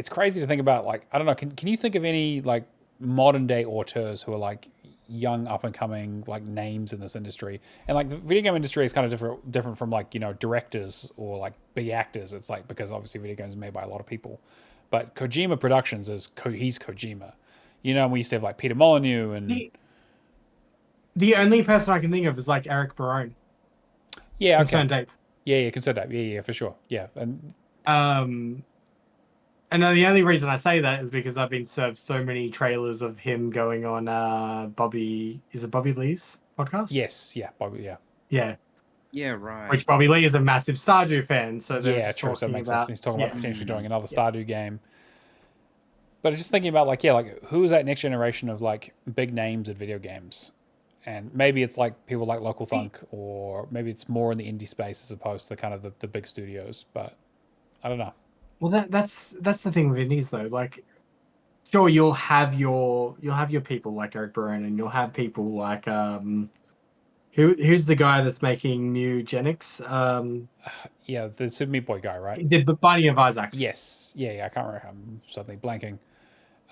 crazy to think about. Like, I don't know, can you think of any like modern day auteurs who are like young up and coming like names in this industry? And like the video game industry is kind of different from like, directors or like big actors. It's like, because obviously video games are made by a lot of people, but Kojima Productions he's Kojima. We used to have like Peter Molyneux and the only person I can think of is like Eric Barone. Yeah, Concerned Ape. Yeah, Concerned Ape. Yeah, for sure. Yeah, and the only reason I say that is because I've been served so many trailers of him going on Bobby Lee's podcast? Yes, yeah, Bobby, yeah. Yeah. Yeah, right. Which Bobby Lee is a massive Stardew fan, so yeah, true. So it makes sense. He's talking about potentially doing another Stardew game. But just thinking about like who is that next generation of like big names in video games? And maybe it's like people like Local Thunk, or maybe it's more in the indie space as opposed to kind of the big studios. But I don't know. Well, that's the thing with indies though. Like, sure, you'll have your people like Eric Barone, and you'll have people like who's the guy that's making New Genix? Yeah, the Super Meat Boy guy, right? The Binding of Isaac. Yes, yeah, I can't remember. I'm suddenly blanking.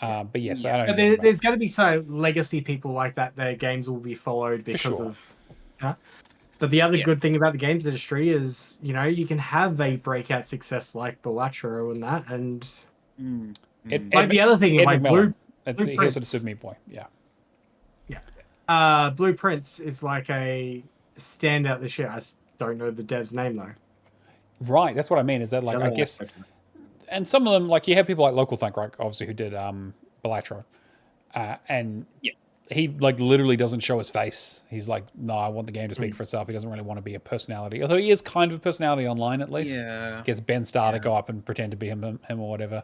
But yes, I don't. But there's going to be some legacy people like that. Their games will be followed because of. But the other good thing about the games industry is, you can have a breakout success like Balatro and that, and the other thing is like he also did Super Meat Boy, Blueprints is like a standout this year. I don't know the dev's name though. Right, that's what I mean. Is that like I guess. And some of them, like you have people like Local Thunk, right? Obviously, who did Balatro, and he like literally doesn't show his face. He's like, no, I want the game to speak for itself. He doesn't really want to be a personality, although he is kind of a personality online at least. Yeah, gets Ben Starr to go up and pretend to be him or whatever.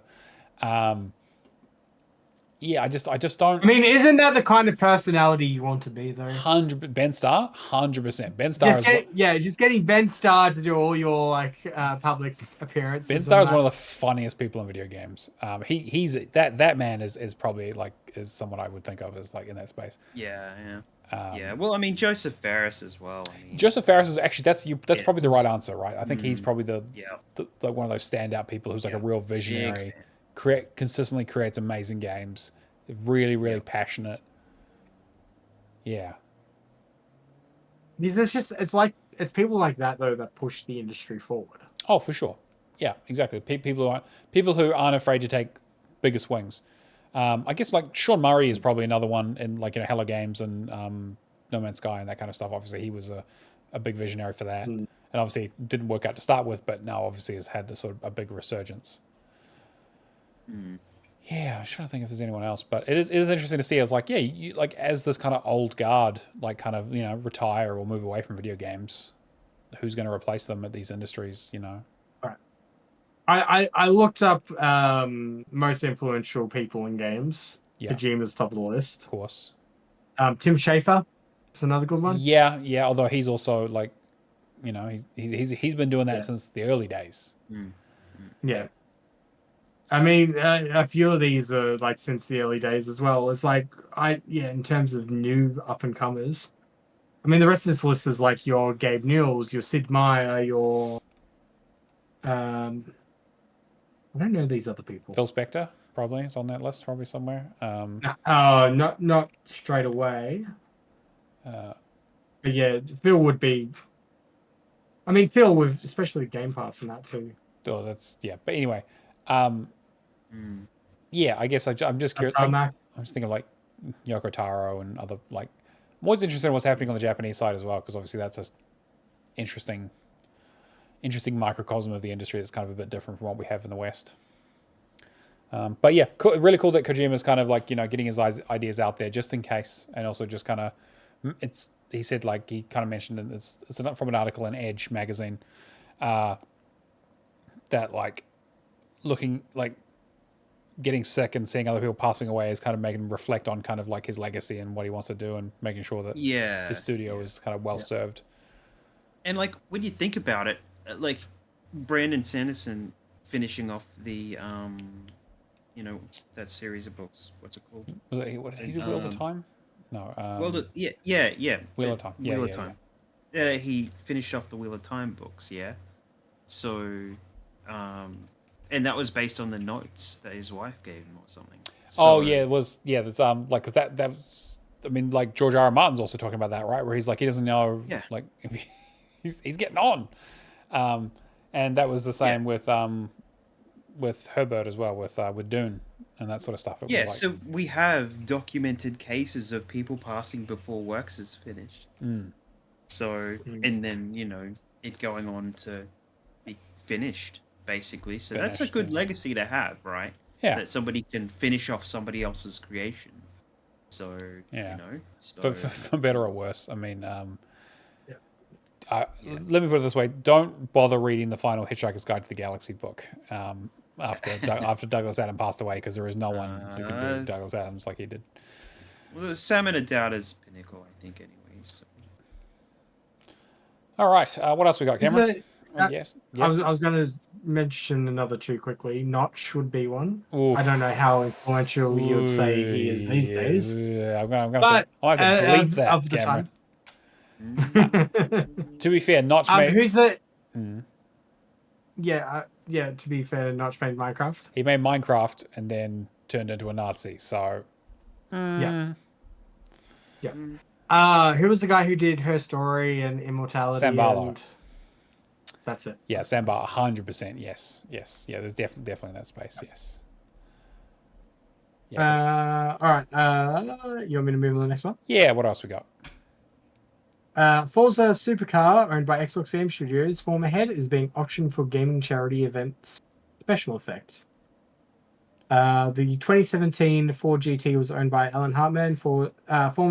Yeah, I just don't. I mean, isn't that the kind of personality you want to be, though? Ben Starr, 100%. Ben Starr just getting Ben Starr to do all your like public appearances. Ben Starr is one of the funniest people in video games. He's that man is probably like is someone I would think of as like in that space. Yeah. Yeah. Well, I mean, Joseph Ferris as well. I mean, Joseph Ferris is actually that's probably the right answer, right? I think he's probably the one of those standout people who's like a real visionary. Consistently creates amazing games. Really passionate. Yeah. It's people like that though that push the industry forward. Oh, for sure. Yeah, exactly. People who aren't afraid to take bigger swings. I guess like Sean Murray is probably another one in like Hello Games and No Man's Sky and that kind of stuff. Obviously, he was a big visionary for that, and obviously it didn't work out to start with, but now obviously has had this sort of a big resurgence. Yeah, I'm trying to think if there's anyone else, but it is interesting to see as like you like as this kind of old guard like kind of retire or move away from video games, who's going to replace them at these industries? Right. I looked up most influential people in games. Yeah. Kojima's top of the list, of course. Tim Schafer is another good one. Yeah. Although he's also like, he's been doing that since the early days. Yeah. I mean, a few of these are like since the early days as well. It's like in terms of new up and comers. I mean, the rest of this list is like your Gabe Newells, your Sid Meier, your I don't know these other people. Phil Spector probably is on that list, probably somewhere. Not straight away. But yeah, Phil would be. I mean, Phil with especially Game Pass and that too. Oh, that's But anyway. Yeah, I guess I'm just curious. I'm just thinking like Yoko Taro and other like. I'm always interested in what's happening on the Japanese side as well, because obviously that's a interesting microcosm of the industry that's kind of a bit different from what we have in the West. But yeah, really cool that Kojima's kind of like getting his ideas out there just in case, and also just kind of he said like he kind of mentioned it's from an article in Edge magazine that like looking like getting sick and seeing other people passing away is kind of making him reflect on kind of like his legacy and what he wants to do and making sure that his studio is kind of well served. And like when you think about it, like Brandon Sanderson finishing off the that series of books. What's it called? Was it what did he do? Wheel of Time? No. Wheel of Time. Wheel of Time. Yeah, he finished off the Wheel of Time books. Yeah. So, and that was based on the notes that his wife gave him or something. So, it was. Yeah, that's like because that was. I mean, like George R. R. Martin's also talking about that, right? Where he's like he doesn't know, like if he's getting on, and that was the same with Herbert as well, with Dune and that sort of stuff. So we have documented cases of people passing before works is finished. So and then it going on to be finished. Basically, so that's a good legacy to have, right? Yeah, that somebody can finish off somebody else's creation. So for better or worse. I mean, let me put it this way: don't bother reading the final Hitchhiker's Guide to the Galaxy book after Douglas Adams passed away, because there is no one who can do Douglas Adams like he did. Well, Salmon of Doubter's pinnacle, I think, anyway. So. All right, what else we got, Cameron? Yes. I was going to mention another two quickly. Notch would be one. Oof. I don't know how influential you would say he is these days. Yeah, I'm gonna have to bleep that, Cameron. To be fair, Notch made... Who's the... Yeah, to be fair, Notch made Minecraft. He made Minecraft and then turned into a Nazi, so... Yeah. Who was the guy who did Her Story and Immortality? Sam Barlow. That's it. Yeah, Sam Barlow, 100%. Yes. Yeah, there's definitely in that space. Yes. Yeah. All right. You want me to move on to the next one? Yeah. What else we got? Forza Supercar, owned by Xbox Game Studios, former head, is being auctioned for gaming charity events special effects. The 2017 Ford GT was owned by Alan Hartman, former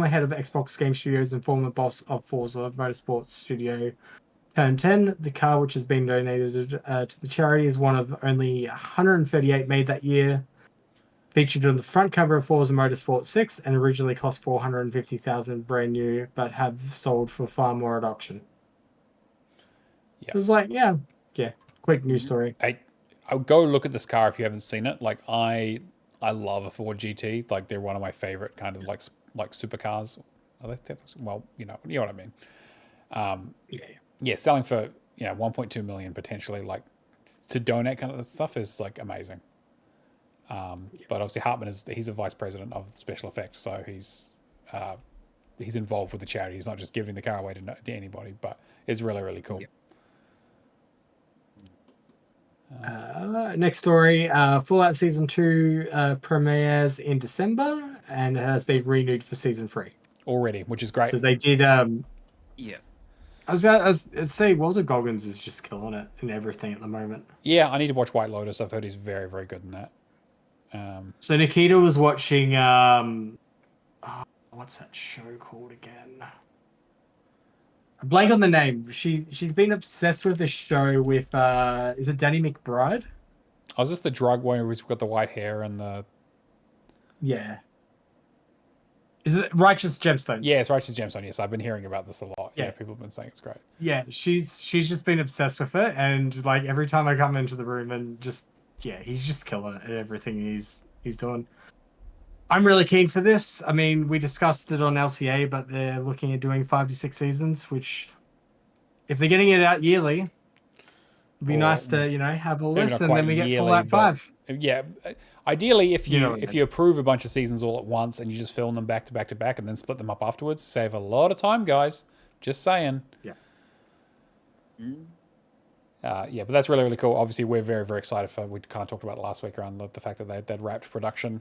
head of Xbox Game Studios and former boss of Forza Motorsports Studio. Turn 10, the car, which has been donated to the charity, is one of only 138 made that year. Featured on the front cover of Forza Motorsport 6 and originally cost $450,000 brand new, but have sold for far more at auction. Yeah. So it was like, yeah, quick news story. I'll go look at this car if you haven't seen it. Like I love a Ford GT. Like they're one of my favorite kind of like supercars. Are they? Well, you know what I mean. Yeah, selling for 1.2 million potentially. Like to donate kind of stuff is like amazing. But obviously Hartman he's a vice president of special effects, so he's involved with the charity. He's not just giving the car away to anybody, but it's really, really cool. Next story, Fallout Season 2 premieres in December and it has been renewed for Season 3. Already, which is great. So they did... yeah. I'd say Walter Goggins is just killing it in everything at the moment. Yeah, I need to watch White Lotus. I've heard he's very, very good in that. So Nikita was watching... what's that show called again? I blank on the name. She's been obsessed with this show with is it Danny McBride? Oh, is this the drug one where he's got the white hair and the... Yeah. Is it Righteous Gemstones? Yeah, it's Righteous Gemstone. Yes, I've been hearing about this a lot. Yeah, people have been saying it's great. Yeah, she's just been obsessed with it, and like every time I come into the room and just he's just killing it at everything he's doing. I'm really keen for this. I mean, we discussed it on LCA, but they're looking at doing 5 to 6 seasons, which, if they're getting it out yearly, it'd be nice to, have a list, and then we get Fallout 5. Yeah, ideally, if you approve a bunch of seasons all at once and you just film them back to back to back and then split them up afterwards, save a lot of time, guys. Just saying. Yeah. But that's really, really cool. Obviously, we're very, very excited for. We kind of talked about it last week around the fact that they'd wrapped production.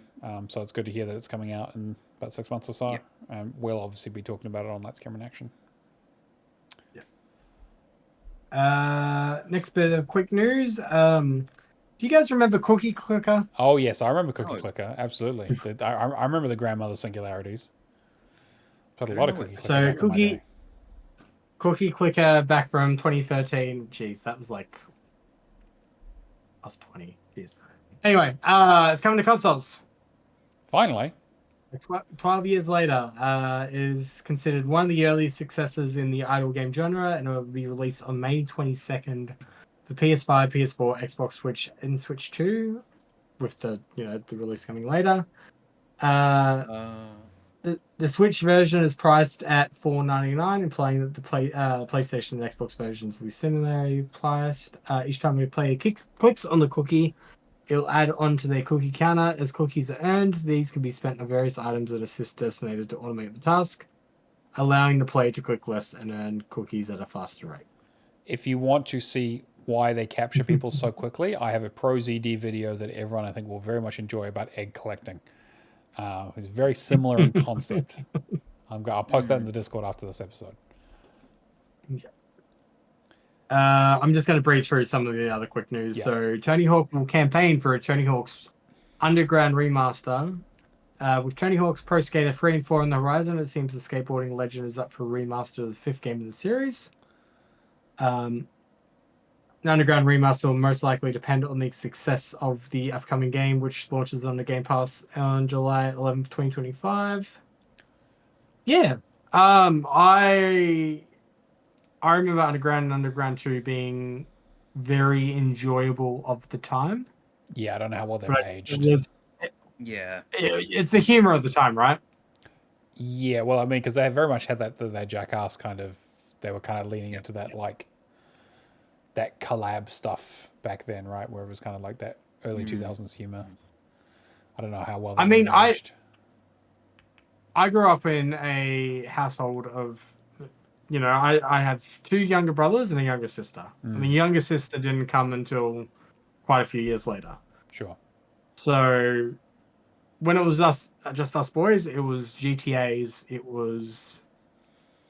So it's good to hear that it's coming out in about 6 months or so. Yeah. We'll obviously be talking about it on Let's Camera in Action. Yeah. Next bit of quick news. Do you guys remember Cookie Clicker? Oh yes, I remember Cookie Clicker. Absolutely. I remember the grandmother singularities. Played a lot of Cookie Clicker. So Cookie Clicker back from 2013. Jeez, that was like... I was 20. Jeez. Anyway, it's coming to consoles. Finally. 12 years later, it is considered one of the earliest successes in the idle game genre, and it will be released on May 22nd for PS5, PS4, Xbox Switch, and Switch 2, with the release coming later. The Switch version is priced at $4.99, implying that the PlayStation and Xbox versions will be similarly priced. Each time a player clicks on the cookie, it'll add on to their cookie counter. As cookies are earned, these can be spent on various items that assist destinators to automate the task, allowing the player to click less and earn cookies at a faster rate. If you want to see why they capture people so quickly, I have a Pro ZD video that everyone I think will very much enjoy about egg collecting. It's very similar in concept. I'll post that in the Discord after this episode. I'm just going to breeze through some of the other quick news. Yeah. So Tony Hawk will campaign for a Tony Hawk's Underground remaster. With Tony Hawk's Pro Skater 3 and 4 on the horizon, it seems the skateboarding legend is up for remaster of the 5th game of the series. The Underground remaster will most likely depend on the success of the upcoming game, which launches on the Game Pass on July 11th, 2025. Yeah. I remember Underground and Underground 2 being very enjoyable of the time. Yeah, I don't know how well they've aged. It's the humor of the time, right? Yeah, well, I mean, because they very much had that Jackass kind of... They were kind of leaning into that, like... that collab stuff back then, right? Where it was kind of like that early 2000s humor. I don't know how well. I grew up in a household of, I have 2 younger brothers and a younger sister. And the younger sister didn't come until quite a few years later. Sure. So when it was just us boys, it was GTAs, it was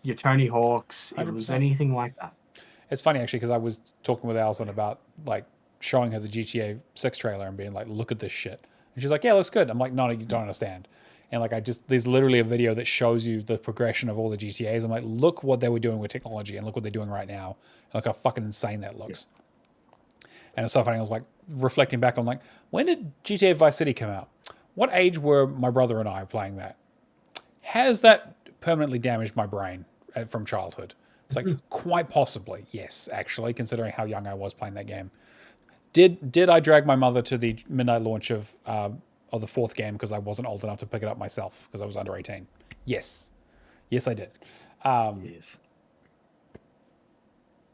your Tony Hawks, 100%. It was anything like that. It's funny, actually, because I was talking with Alison about, like, showing her the GTA 6 trailer and being like, look at this shit. And she's like, yeah, it looks good. I'm like, no, you don't understand. And, like, there's literally a video that shows you the progression of all the GTAs. I'm like, look what they were doing with technology and look what they're doing right now. Look how fucking insane that looks. Yeah. And it's so funny. I was, like, reflecting back on, like, when did GTA Vice City come out? what age were my brother and I playing that? Has that permanently damaged my brain from childhood? It's like, quite possibly, yes, actually, considering how young I was playing that game. Did I drag my mother to the midnight launch of the fourth game because I wasn't old enough to pick it up myself because I was under 18? Yes. Yes, I did. Yes.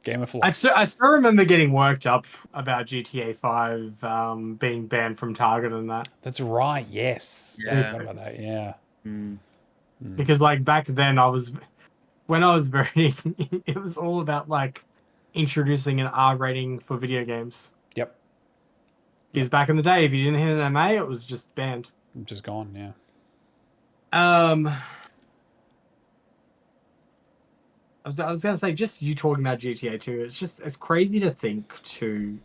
Game of philosophy. I still remember getting worked up about GTA 5 being banned from Target and that. That's right, yes. Yeah. I forgot about that, yeah. Because, like, back then, when I was very... it was all about, like, introducing an R rating for video games. Yep. Because back in the day, if you didn't hit an MA, it was just banned. Just gone, yeah. I was gonna say, just you talking about GTA 2, it's crazy to think too,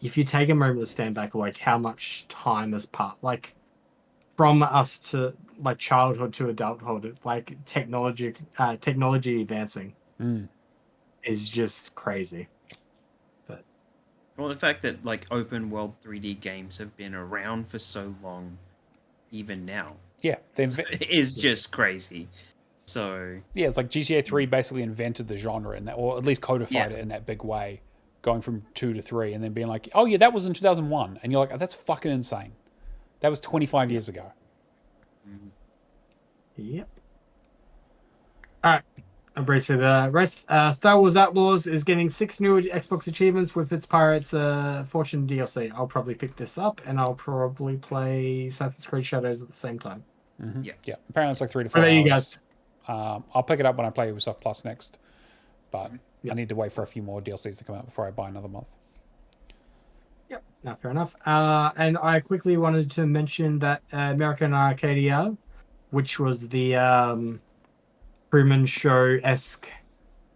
if you take a moment to stand back, like how much time has passed, like from us to like childhood to adulthood, like technology advancing is just crazy. But Well, the fact that like open world 3D games have been around for so long, even now, Yeah, is just crazy. So yeah, it's like GTA 3 basically invented the genre in that, or at least codified it in that big way, going from 2 to 3, and then being like, oh yeah, that was in 2001, and you're like, oh, that's fucking insane. That was 25 years ago. Yep. All right, I'm braced for the rest. Star Wars Outlaws is getting 6 new Xbox achievements with its Pirates Fortune DLC. I'll probably pick this up, and I'll probably play Assassin's Creed Shadows at the same time. Yeah. Apparently it's like 3 to 4 What hours. about you guys? I'll pick it up when I play Ubisoft Plus next, but I need to wait for a few more DLCs to come out before I buy another month. Yep, no, fair enough. And I quickly wanted to mention that American Arcadia, which was the Truman Show-esque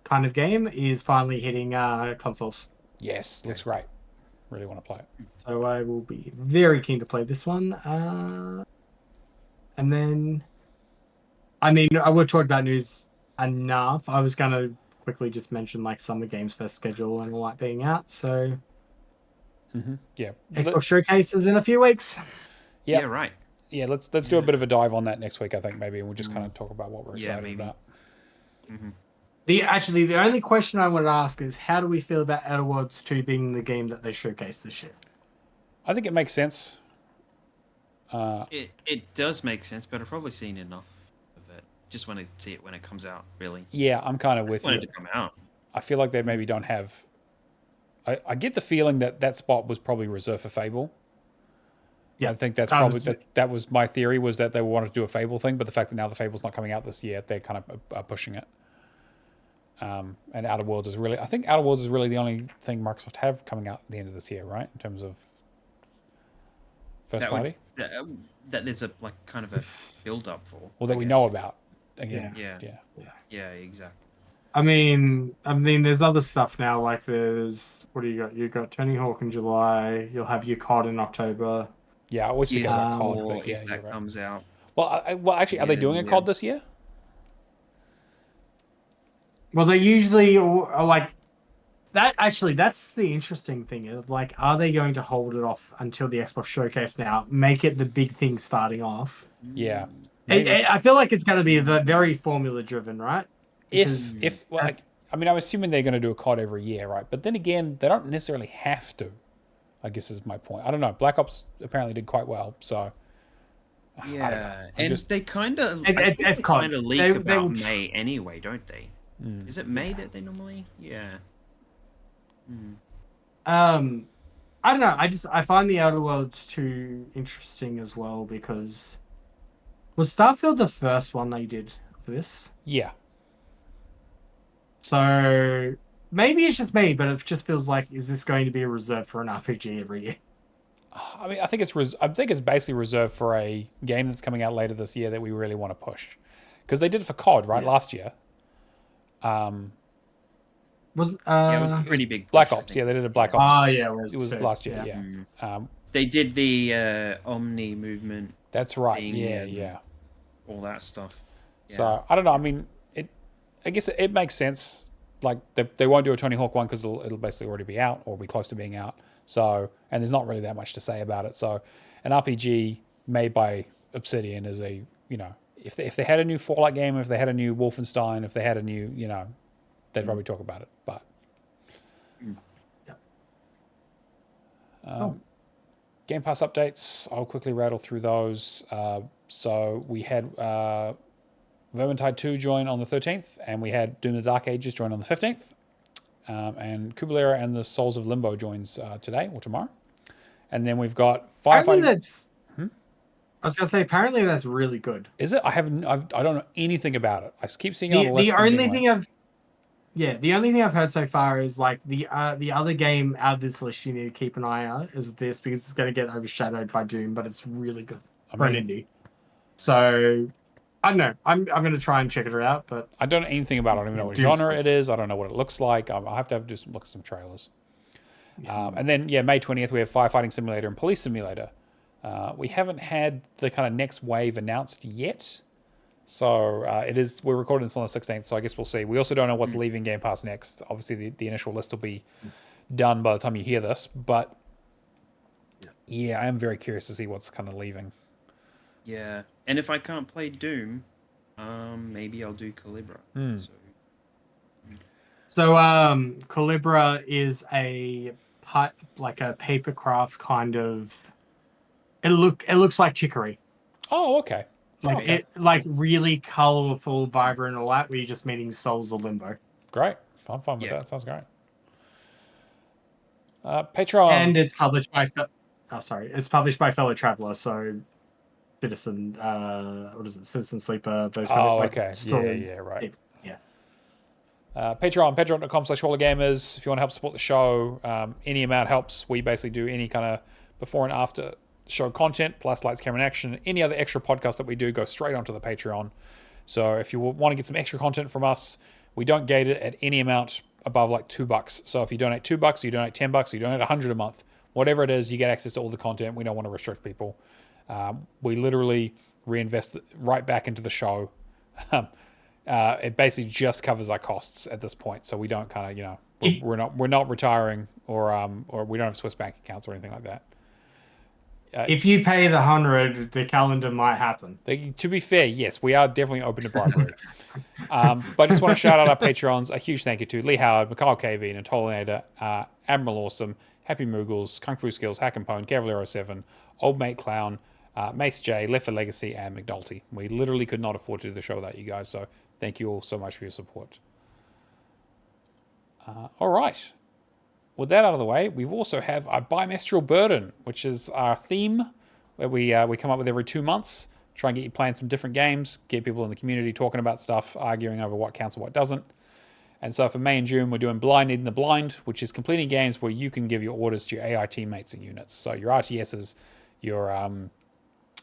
kind of game, is finally hitting consoles. Yes, looks great. Really want to play it. So I will be very keen to play this one. And then, I mean, I would talk about news enough. I was going to quickly just mention like Summer Games Fest schedule and all that being out. So Yeah. Xbox Showcase is in a few weeks. yeah, right. Yeah, let's do a bit of a dive on that next week, I think, maybe, and we'll just kind of talk about what we're excited about. The only question I would ask is, how do we feel about Outer Worlds 2 being the game that they showcased this year? I think it makes sense. It does make sense, but I've probably seen enough of it. Just want to see it when it comes out, really. Yeah, I'm kind of with you. Want it to come out. I feel like they maybe don't have... I get the feeling that spot was probably reserved for Fable. Yeah, I think that's probably that was my theory, was that they wanted to do a Fable thing, but the fact that now the Fable's not coming out this year, they're kind of are pushing it. And Outer Worlds is really... I think Outer Worlds is really the only thing Microsoft have coming out at the end of this year, right? In terms of first party? That there's a like kind of a build up for. Well, that we know about. Again. Yeah, exactly. I mean, there's other stuff now. Like there's, what do you got? You got Tony Hawk in July. You'll have your COD in October. Yeah, I always forget about COD. But yeah, if that comes out. Well, actually, are they doing a COD this year? Well, they usually are like that. Actually, that's the interesting thing. Is like, are they going to hold it off until the Xbox Showcase now? Make it the big thing starting off. Yeah. I feel like it's going to be very formula driven, right? I'm assuming they're going to do a COD every year, right? But then again, they don't necessarily have to, I guess is my point. I don't know. Black Ops apparently did quite well, so... Yeah, they kind of leak about May anyway, don't they? Is it May that they normally... Yeah. I don't know. I find the Outer Worlds 2 interesting as well, because... Was Starfield the first one they did for this? Yeah. So maybe it's just me, but it just feels like, is this going to be reserved for an RPG every year? I mean, I think it's basically reserved for a game that's coming out later this year that we really want to push, because they did it for COD last year. It was a pretty big push, Black Ops. Yeah, they did a Black Ops. Oh yeah, it was last year. Yeah. They did the Omni movement. That's right. Yeah. All that stuff. Yeah. So I don't know. I mean, I guess it makes sense. Like they won't do a Tony Hawk one because it'll basically already be out or be close to being out. So, and there's not really that much to say about it. So, an RPG made by Obsidian is a, if they had a new Fallout game, if they had a new Wolfenstein, if they had a new, they'd probably talk about it. But Game Pass updates, I'll quickly rattle through those. So we had Vermintide 2 join on the 13th, and we had Doom of the Dark Ages join on the 15th. And Kubalera and the Souls of Limbo joins today or tomorrow. And then we've got Firefighting. I was gonna say, apparently that's really good. Is it? I don't know anything about it. I keep seeing it on the list. The only thing I've heard so far is like the other game out of this list you need to keep an eye out is this, because it's going to get overshadowed by Doom, but it's really good for an indie. So I don't know. I'm going to try and check it out, but I don't know anything about it. I don't even know what genre it is. I don't know what it looks like. I have to just look at some trailers. And then May 20th we have Firefighting Simulator and Police Simulator. We haven't had the kind of next wave announced yet. So we're recording this on the 16th, so I guess we'll see. We also don't know what's leaving Game Pass next. Obviously, the initial list will be done by the time you hear this. But, I am very curious to see what's kind of leaving. Yeah, and if I can't play Doom, maybe I'll do Calibra. So Calibra is a papercraft kind of... It looks like Chicory. Oh, okay. Like really colorful, vibrant, all that. Where you're just meeting Souls of Limbo. Great, I'm fine with that. Sounds great. Patreon, and it's published by. It's published by Fellow Traveler. So, Citizen. What is it? Citizen Sleeper. Those kind of okay. Right. Yeah. Patreon.com/HoloGamers. If you want to help support the show, any amount helps. We basically do any kind of before and after show content, plus Lights, Camera, and Action. Any other extra podcasts that we do go straight onto the Patreon. So if you want to get some extra content from us, we don't gate it at any amount above like $2. So if you donate $2, you donate $10, you donate $100 a month, whatever it is, you get access to all the content. We don't want to restrict people. We literally reinvest right back into the show. It basically just covers our costs at this point. So we don't kind of, we're not retiring or we don't have Swiss bank accounts or anything like that. If you pay the 100, the calendar might happen. To be fair, yes, we are definitely open to bribery. But I just want to shout out our Patrons. A huge thank you to Lee Howard, Mikhail KV, Natolinator, Admiral Awesome, Happy Moogles, Kung Fu Skills, Hack and Pone, Cavalier 07, Old Mate Clown, Mace J, Left for Legacy, and McNulty. We literally could not afford to do the show without you guys, so thank you all so much for your support. All right. With that out of the way, we also have our Bimestral Burden, which is our theme where we come up with every 2 months, try and get you playing some different games, get people in the community talking about stuff, arguing over what counts and what doesn't. And so for May and June, we're doing Blind Leading the Blind, which is completing games where you can give your orders to your AI teammates and units. So your RTSs, your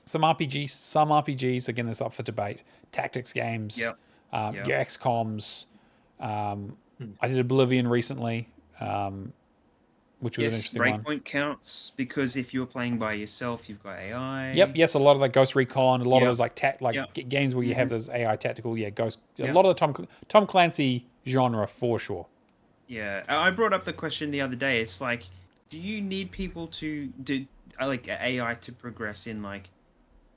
some RPGs, again, this up for debate, tactics games, your XComs. I did Oblivion recently. Which was an interesting one. Breakpoint counts because if you're playing by yourself, you've got AI. Yes, a lot of like Ghost Recon, a lot of those games where you have those AI tactical, Ghost. A lot of the Tom Clancy genre for sure. Yeah, I brought up the question the other day. It's like, do you need people to do like AI to progress in like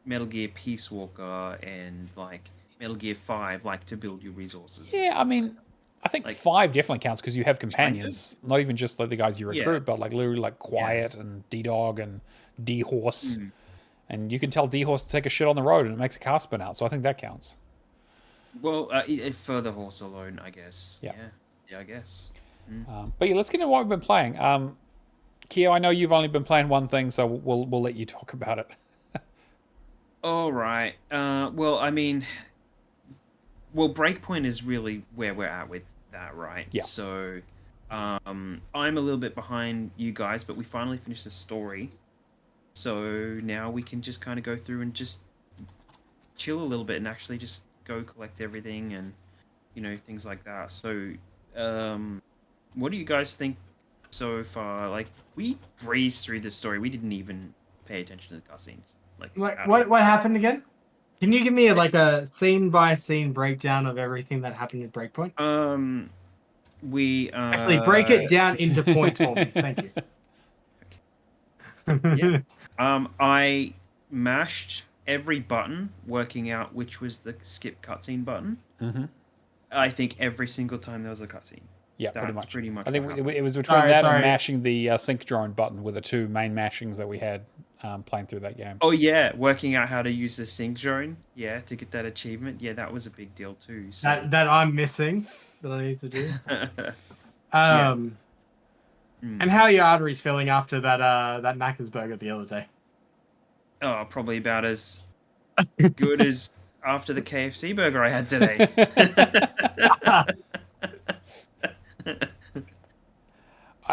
Metal Gear Peace Walker and like Metal Gear 5, like to build your resources? Yeah, I mean, I think 5 definitely counts because you have companions, not even just like the guys you recruit, but like literally like Quiet and D-Dog and D-Horse. And you can tell D-Horse to take a shit on the road and it makes a car spin out. So I think that counts. Well, for the horse alone, I guess. Yeah, I guess. But let's get into what we've been playing. Keo, I know you've only been playing one thing, so we'll let you talk about it. All right. Well, I mean... Well, Breakpoint is really where we're at with that, right? Yeah. So, I'm a little bit behind you guys, but we finally finished the story. So now we can just kind of go through and just chill a little bit and actually just go collect everything and, things like that. So, what do you guys think so far? Like, we breezed through the story. We didn't even pay attention to the cutscenes. Like, what happened again? Can you give me like a scene-by-scene breakdown of everything that happened at Breakpoint? We actually break it down into points for me. Thank you. I mashed every button, working out which was the skip cutscene button. Mm-hmm. I think every single time there was a cutscene. Yeah, That's pretty much I think what happened. it was between Sorry, that sorry. and mashing the sync drone button were the two main mashings that we had playing through that game. Oh yeah, working out how to use the sync drone, to get that achievement. Yeah, that was a big deal too. So. That I'm missing that I need to do. Yeah. And how are your arteries feeling after that Macca's burger the other day? Oh, probably about as good as after the KFC burger I had today.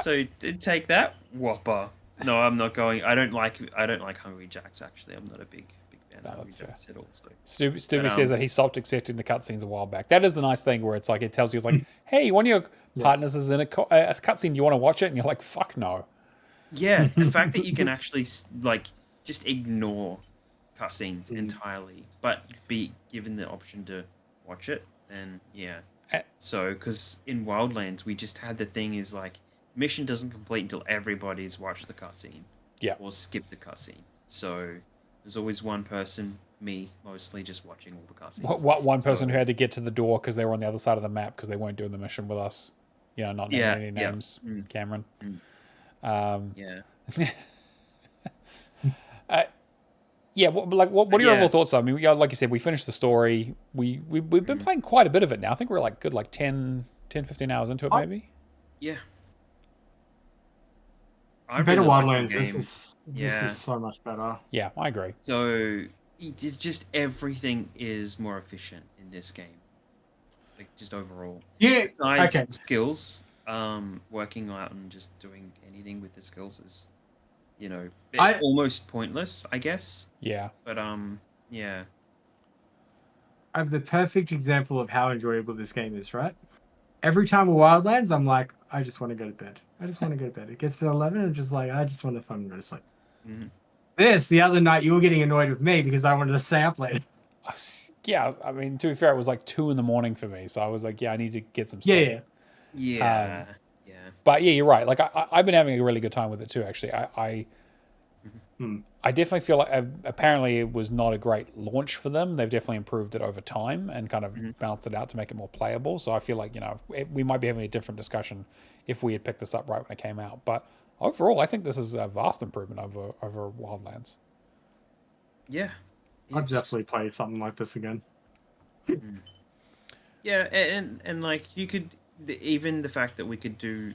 So take that, Whopper. No, I'm not going. I don't like Hungry Jacks. Actually, I'm not a big fan of Hungry Jacks at all. So. Stubby says that he stopped accepting the cutscenes a while back. That is the nice thing where it's like it tells you, it's like, hey, one of your partners is in a cutscene. You want to watch it? And you're like, fuck no. Yeah, the fact that you can actually like just ignore cutscenes entirely, but be given the option to watch it, then yeah. So, because in Wildlands, we just had the thing is like mission doesn't complete until everybody's watched the cutscene, or skipped the cutscene. So there's always one person, me mostly, just watching all the cutscenes. One person who had to get to the door because they were on the other side of the map because they weren't doing the mission with us. You know, not naming any names, Cameron. Yeah. What are your overall thoughts? I mean, like you said, we finished the story. We've been playing quite a bit of it now. I think we're like good 10, 15 hours into it, maybe. Yeah. Better Wildlands. This is so much better. Yeah, I agree. So just everything is more efficient in this game. Like just overall. Yeah. Besides the skills, working out and just doing anything with the skills is, almost pointless, I guess. Yeah. But yeah. I have the perfect example of how enjoyable this game is, right? Every time with Wildlands, I'm like, I just want to go to bed. It gets to 11, and just like, I just want to fucking go to sleep. The other night, you were getting annoyed with me because I wanted to stay up late. Yeah, I mean, to be fair, it was like 2 a.m. for me, so I was like, I need to get some sleep. Yeah. But yeah, you're right. Like I've been having a really good time with it too. Actually, I definitely feel like apparently it was not a great launch for them. They've definitely improved it over time and kind of balanced it out to make it more playable. So I feel like we might be having a different discussion if we had picked this up right when it came out. But overall, I think this is a vast improvement over Wildlands. Yeah. I'd definitely play something like this again. Yeah, and like you could even the fact that we could do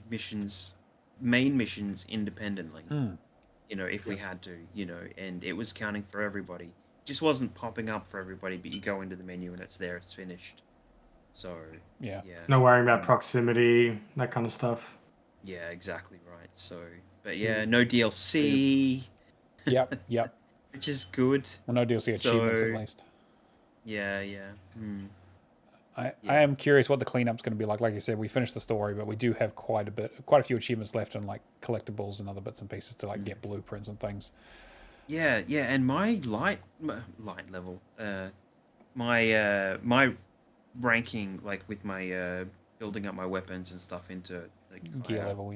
main missions independently. If we had to, and it was counting for everybody. It just wasn't popping up for everybody, but you go into the menu and it's there, it's finished. So yeah. No worrying about proximity, that kind of stuff. Yeah, exactly right. So, but yeah, no DLC. Yep. Which is good. Well, no DLC achievements at least. Yeah. I am curious what the cleanup's going to be like. Like you said, we finished the story, but we do have quite a few achievements left and like collectibles and other bits and pieces to like get blueprints and things. Yeah, and my light level, my ranking, like with my building up my weapons and stuff into like gear level,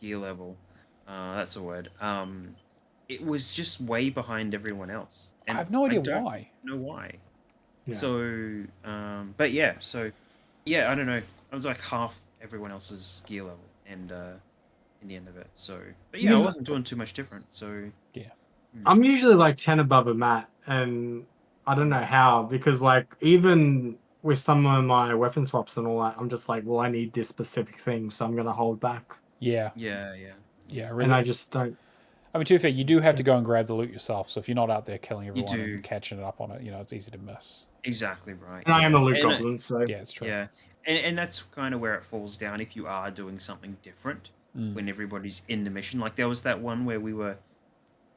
gear level, that's the word. It was just way behind everyone else. And I have no idea why. Know why. Yeah. So, but yeah, I don't know. I was like half everyone else's gear level, and in the end of it. So, but yeah, I wasn't doing too much different. So yeah, I'm usually like 10 above a Matt, and I don't know how, because like even with some of my weapon swaps and all that, I'm just like, well, I need this specific thing, so I'm gonna hold back. Yeah. Really, and I just don't. I mean, to be fair, you do have to go and grab the loot yourself. So if you're not out there killing everyone and catching it up on it, it's easy to miss. Exactly right. And I am a loot goblin, so yeah, it's true. Yeah, and that's kind of where it falls down if you are doing something different when everybody's in the mission. Like there was that one where we were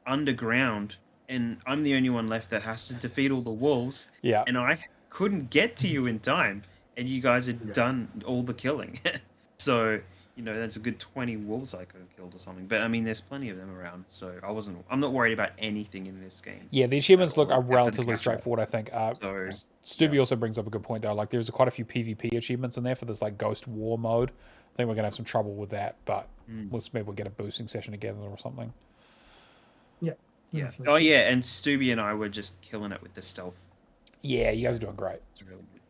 underground, and I'm the only one left that has to defeat all the wolves. Yeah. And I couldn't get to you in time, and you guys had done all the killing. So. That's a good 20 wolves I could have killed or something. But I mean, there's plenty of them around, so I'm not worried about anything in this game. Yeah, the achievements are relatively straightforward, I think. Stubby also brings up a good point though. Like, there's quite a few PvP achievements in there for this like Ghost War mode. I think we're gonna have some trouble with that, but maybe we'll get a boosting session together or something. Yeah. Yeah. Oh yeah, and Stubby and I were just killing it with the stealth. Yeah, you guys are doing great. It's really good.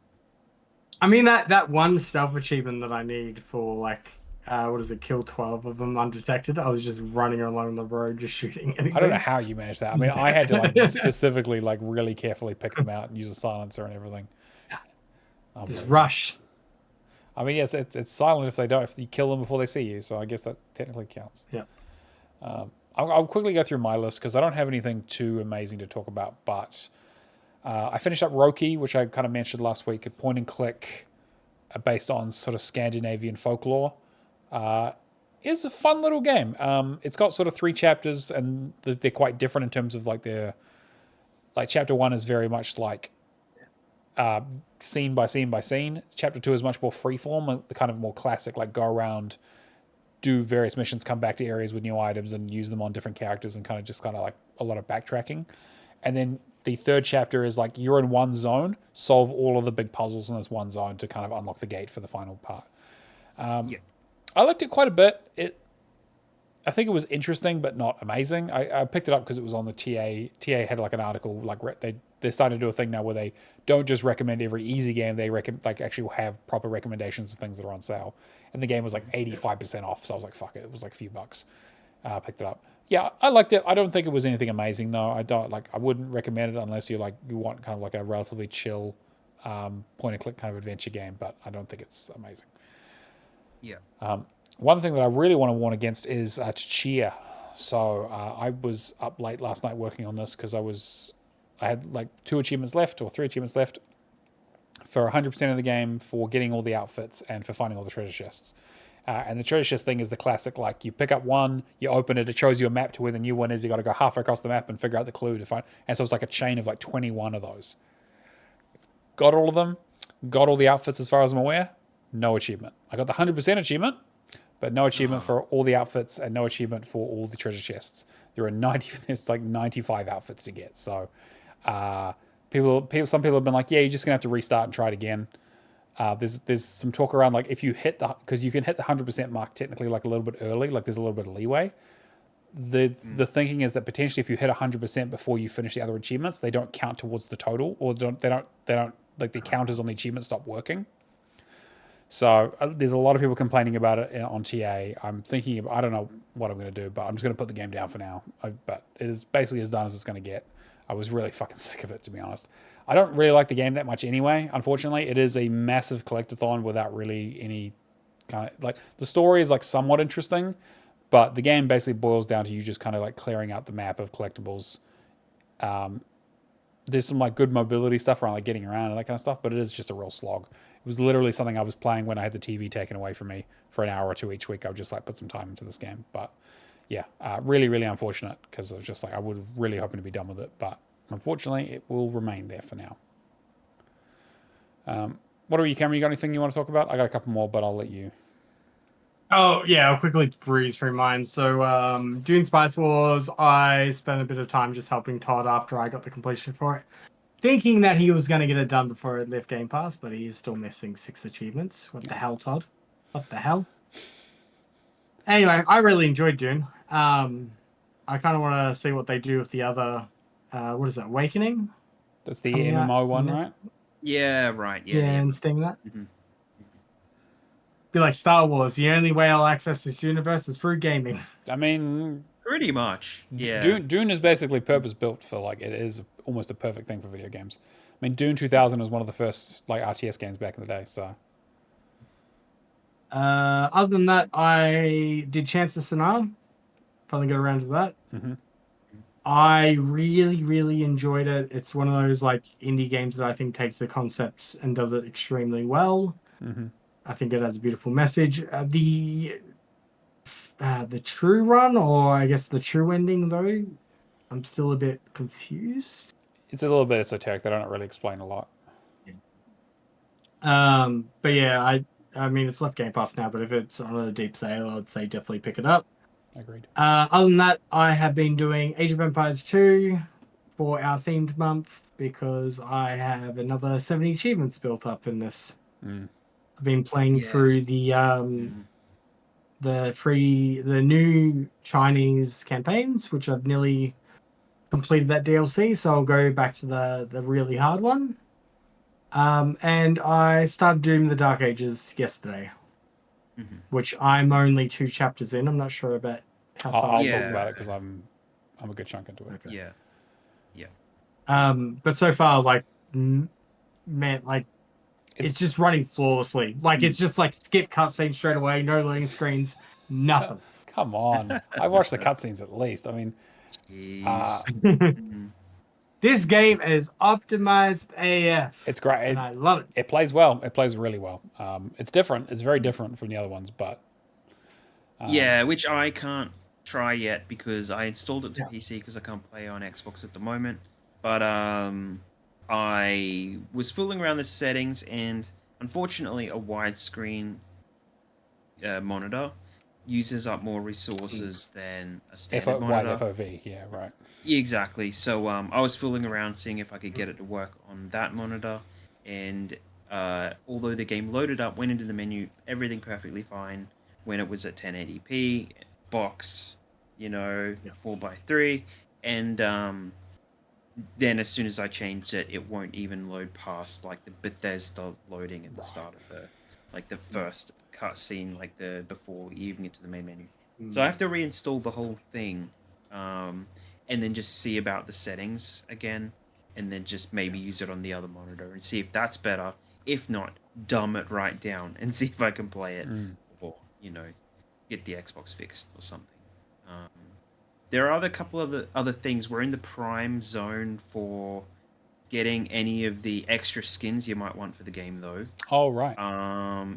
I mean that one stealth achievement that I need for like what is it, kill 12 of them undetected. I was just running along the road just shooting anything. I don't know how you managed that. I mean, I had to like specifically like really carefully pick them out and use a silencer and everything. Just rush. I mean, yes, it's silent if you kill them before they see you. So I guess that technically counts. Yeah. I'll quickly go through my list because I don't have anything too amazing to talk about. But I finished up Roki, which I kind of mentioned last week, a point and click based on sort of Scandinavian folklore. It's a fun little game. It's got sort of 3 chapters, and they're quite different in terms of like chapter 1 is very much like scene by scene by scene. Chapter 2 is much more freeform, the kind of more classic, like go around, do various missions, come back to areas with new items and use them on different characters and kind of like a lot of backtracking. And then the 3rd chapter is like you're in one zone, solve all of the big puzzles in this one zone to kind of unlock the gate for the final part. I liked it quite a bit. I think it was interesting, but not amazing. I picked it up because it was on the TA. TA had like an article, like they're starting to do a thing now where they don't just recommend every easy game. They like actually have proper recommendations of things that are on sale. And the game was like 85% off. So I was like, fuck it. It was like a few bucks. Picked it up. Yeah, I liked it. I don't think it was anything amazing though. I wouldn't recommend it unless you want kind of like a relatively chill point and click kind of adventure game, but I don't think it's amazing. Yeah. One thing that I really want to warn against is Char. So I was up late last night working on this because I had like 2 achievements left or 3 achievements left for 100% of the game for getting all the outfits and for finding all the treasure chests. And the treasure chest thing is the classic, like you pick up one, you open it, it shows you a map to where the new one is. You got to go halfway across the map and figure out the clue to find. And so it's like a chain of like 21 of those. Got all of them, got all the outfits as far as I'm aware. No achievement. I got the 100% achievement, but no achievement for all the outfits and no achievement for all the treasure chests. There's like 95 outfits to get. So some people have been like, yeah, you're just gonna have to restart and try it again. There's some talk around like if you hit because you can hit the 100% mark technically like a little bit early, like there's a little bit of leeway. The thinking is that potentially if you hit 100% before you finish the other achievements, they don't count towards the total, or they don't like the counters on the achievement stop working. So there's a lot of people complaining about it on TA. I'm thinking I don't know what I'm going to do, but I'm just going to put the game down for now. But it is basically as done as it's going to get. I was really fucking sick of it, to be honest. I don't really like the game that much anyway, unfortunately. It is a massive collectathon without really any kind of... like, the story is like somewhat interesting, but the game basically boils down to you just kind of like clearing out the map of collectibles. There's some like good mobility stuff around like getting around and that kind of stuff, but it is just a real slog. It was literally something I was playing when I had the TV taken away from me for an hour or 2 each week. I would just like put some time into this game. But yeah, really, really unfortunate because I was just like, I was really hoping to be done with it. But unfortunately, it will remain there for now. What are you, Cameron? You got anything you want to talk about? I got a couple more, but I'll let you. Oh, yeah, I'll quickly breeze through mine. So, Dune Spice Wars, I spent a bit of time just helping Todd after I got the completion for it. Thinking that he was going to get it done before it left Game Pass, but he is still missing 6 achievements. What the hell, Todd? What the hell? Anyway, I really enjoyed Dune. I kind of want to see what they do with the other... what is that, Awakening? That's the MMO one, right? Yeah, right. Yeah, and Steam that. Mm-hmm. Be like Star Wars. The only way I'll access this universe is through gaming. I mean... pretty much, yeah. Dune is basically purpose-built for, like, it is almost a perfect thing for video games. I mean, Dune 2000 was one of the first, like, RTS games back in the day, so... Other than that, I did Chance of Sanaa. Finally got around to that. Mm-hmm. I really, really enjoyed it. It's one of those, like, indie games that I think takes the concept and does it extremely well. Mm-hmm. I think it has a beautiful message. The true run, or I guess the true ending, though, I'm still a bit confused. It's a little bit esoteric. They don't really explain a lot. But yeah, I mean, it's left Game Pass now, but if it's on a deep sale, I'd say definitely pick it up. Agreed. Other than that, I have been doing Age of Empires 2 for our themed month because I have another 70 achievements built up in this. I've been playing through the new Chinese campaigns, which I've nearly completed that DLC, so I'll go back to the really hard one. And I started doing the Dark Ages yesterday, which I'm only 2 chapters in. I'm not sure about how far. I'll talk about it because I'm a good chunk into it. Okay. Yeah. But so far, like, man, like, it's just running flawlessly. Like, it's just like skip cutscene straight away, no loading screens, nothing. Come on. I watched the cutscenes at least. I mean, this game is optimized AF. it's great. And I love it. It plays well. It plays really well. It's different. It's very different from the other ones, but yeah, which I can't try yet because I installed it to PC because I can't play on Xbox at the moment. But I was fooling around the settings, and unfortunately, a widescreen monitor uses up more resources than a standard monitor. Wide FOV, yeah, right. Exactly. So I was fooling around seeing if I could get it to work on that monitor, and although the game loaded up, went into the menu, everything perfectly fine when it was at 1080p, box, 4:3, and then as soon as I changed it, it won't even load past like the Bethesda loading at the start of the first cutscene, like before you even get to the main menu. So I have to reinstall the whole thing, and then just see about the settings again, and then just maybe use it on the other monitor and see if that's better. If not, dumb it right down and see if I can play it, or get the Xbox fixed or something. There are a couple of other things. We're in the prime zone for getting any of the extra skins you might want for the game, though. Oh, right.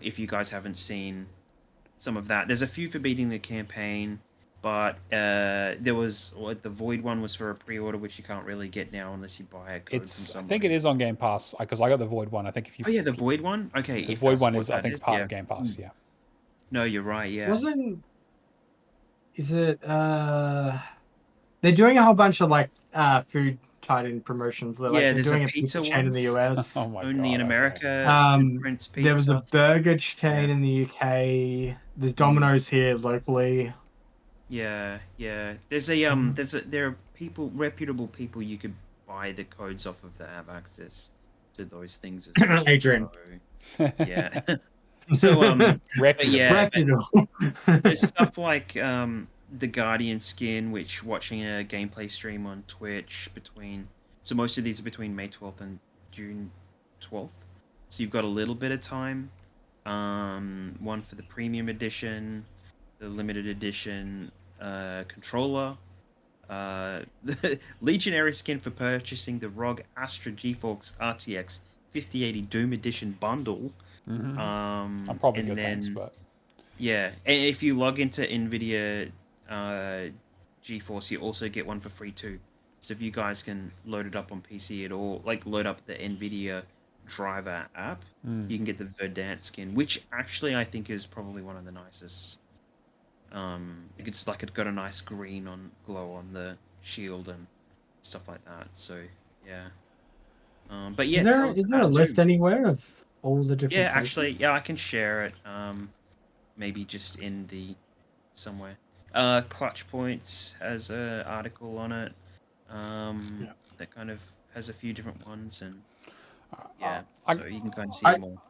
If you guys haven't seen some of that, there's a few for beating the campaign, but there was the Void one was for a pre-order, which you can't really get now unless you buy a code from somebody. I think it is on Game Pass because I got the Void one. I think if you. Oh yeah, the Void one. Okay, the Void one is I think part of Game Pass. Yeah. No, you're right. Yeah. Is it? They're doing a whole bunch of like food tied-in promotions. They're there's doing a pizza chain in the US. Oh my Only God, in America. Okay. There was a burger chain in the UK. There's Domino's here locally. Yeah. There's there are reputable people you could buy the codes off of that have access to those things as well. Adrian. So, yeah. So reputable. There's stuff like the Guardian skin, which watching a gameplay stream on Twitch so most of these are between May 12th and June 12th. So you've got a little bit of time. One for the premium edition, the limited edition controller, the Legionary skin for purchasing the ROG Astra GeForce RTX 5080 Doom Edition bundle. I'm probably good thanks, but yeah, and if you log into NVIDIA GeForce, you also get one for free too. So if you guys can load it up on PC at all, like load up the NVIDIA driver app, you can get the Verdant skin, which actually I think is probably one of the nicest. It's like it got a nice green glow on the shield and stuff like that. So yeah. But yeah, is there a list anywhere of all the different? Yeah, actually, yeah, I can share it. Maybe just in the somewhere. Clutch Points has an article on it. That kind of has a few different ones, and so you can kind of see more.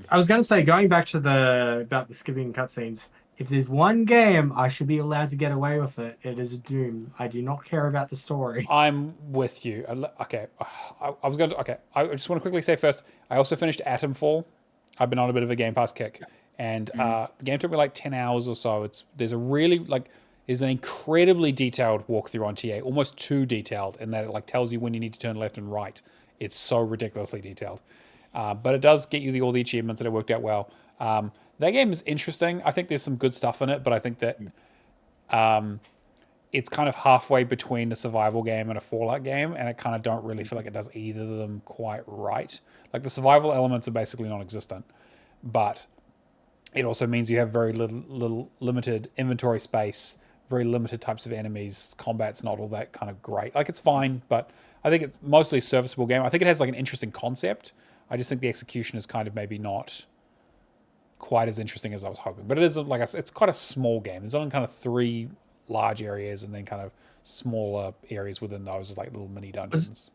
I was gonna say, going back to about the skipping cutscenes. If there's one game I should be allowed to get away with it, it is Doom. I do not care about the story. I'm with you. Okay, I was going to. Okay, I just want to quickly say first. I also finished Atomfall. I've been on a bit of a Game Pass kick, and the game took me like 10 hours or so. There's an incredibly detailed walkthrough on TA, almost too detailed, in that it tells you when you need to turn left and right. It's so ridiculously detailed, but it does get you all the achievements, and it worked out well. That game is interesting. I think there's some good stuff in it, but I think that it's kind of halfway between a survival game and a Fallout game, and I kind of don't really feel like it does either of them quite right. Like, the survival elements are basically non-existent, but it also means you have very little limited inventory space, very limited types of enemies. Combat's not all that kind of great. Like, it's fine, but I think it's mostly a serviceable game. I think it has like an interesting concept. I just think the execution is kind of maybe not quite as interesting as I was hoping. But it is, like I said, it's quite a small game. There's only kind of 3 large areas and then kind of smaller areas within those, like little mini dungeons.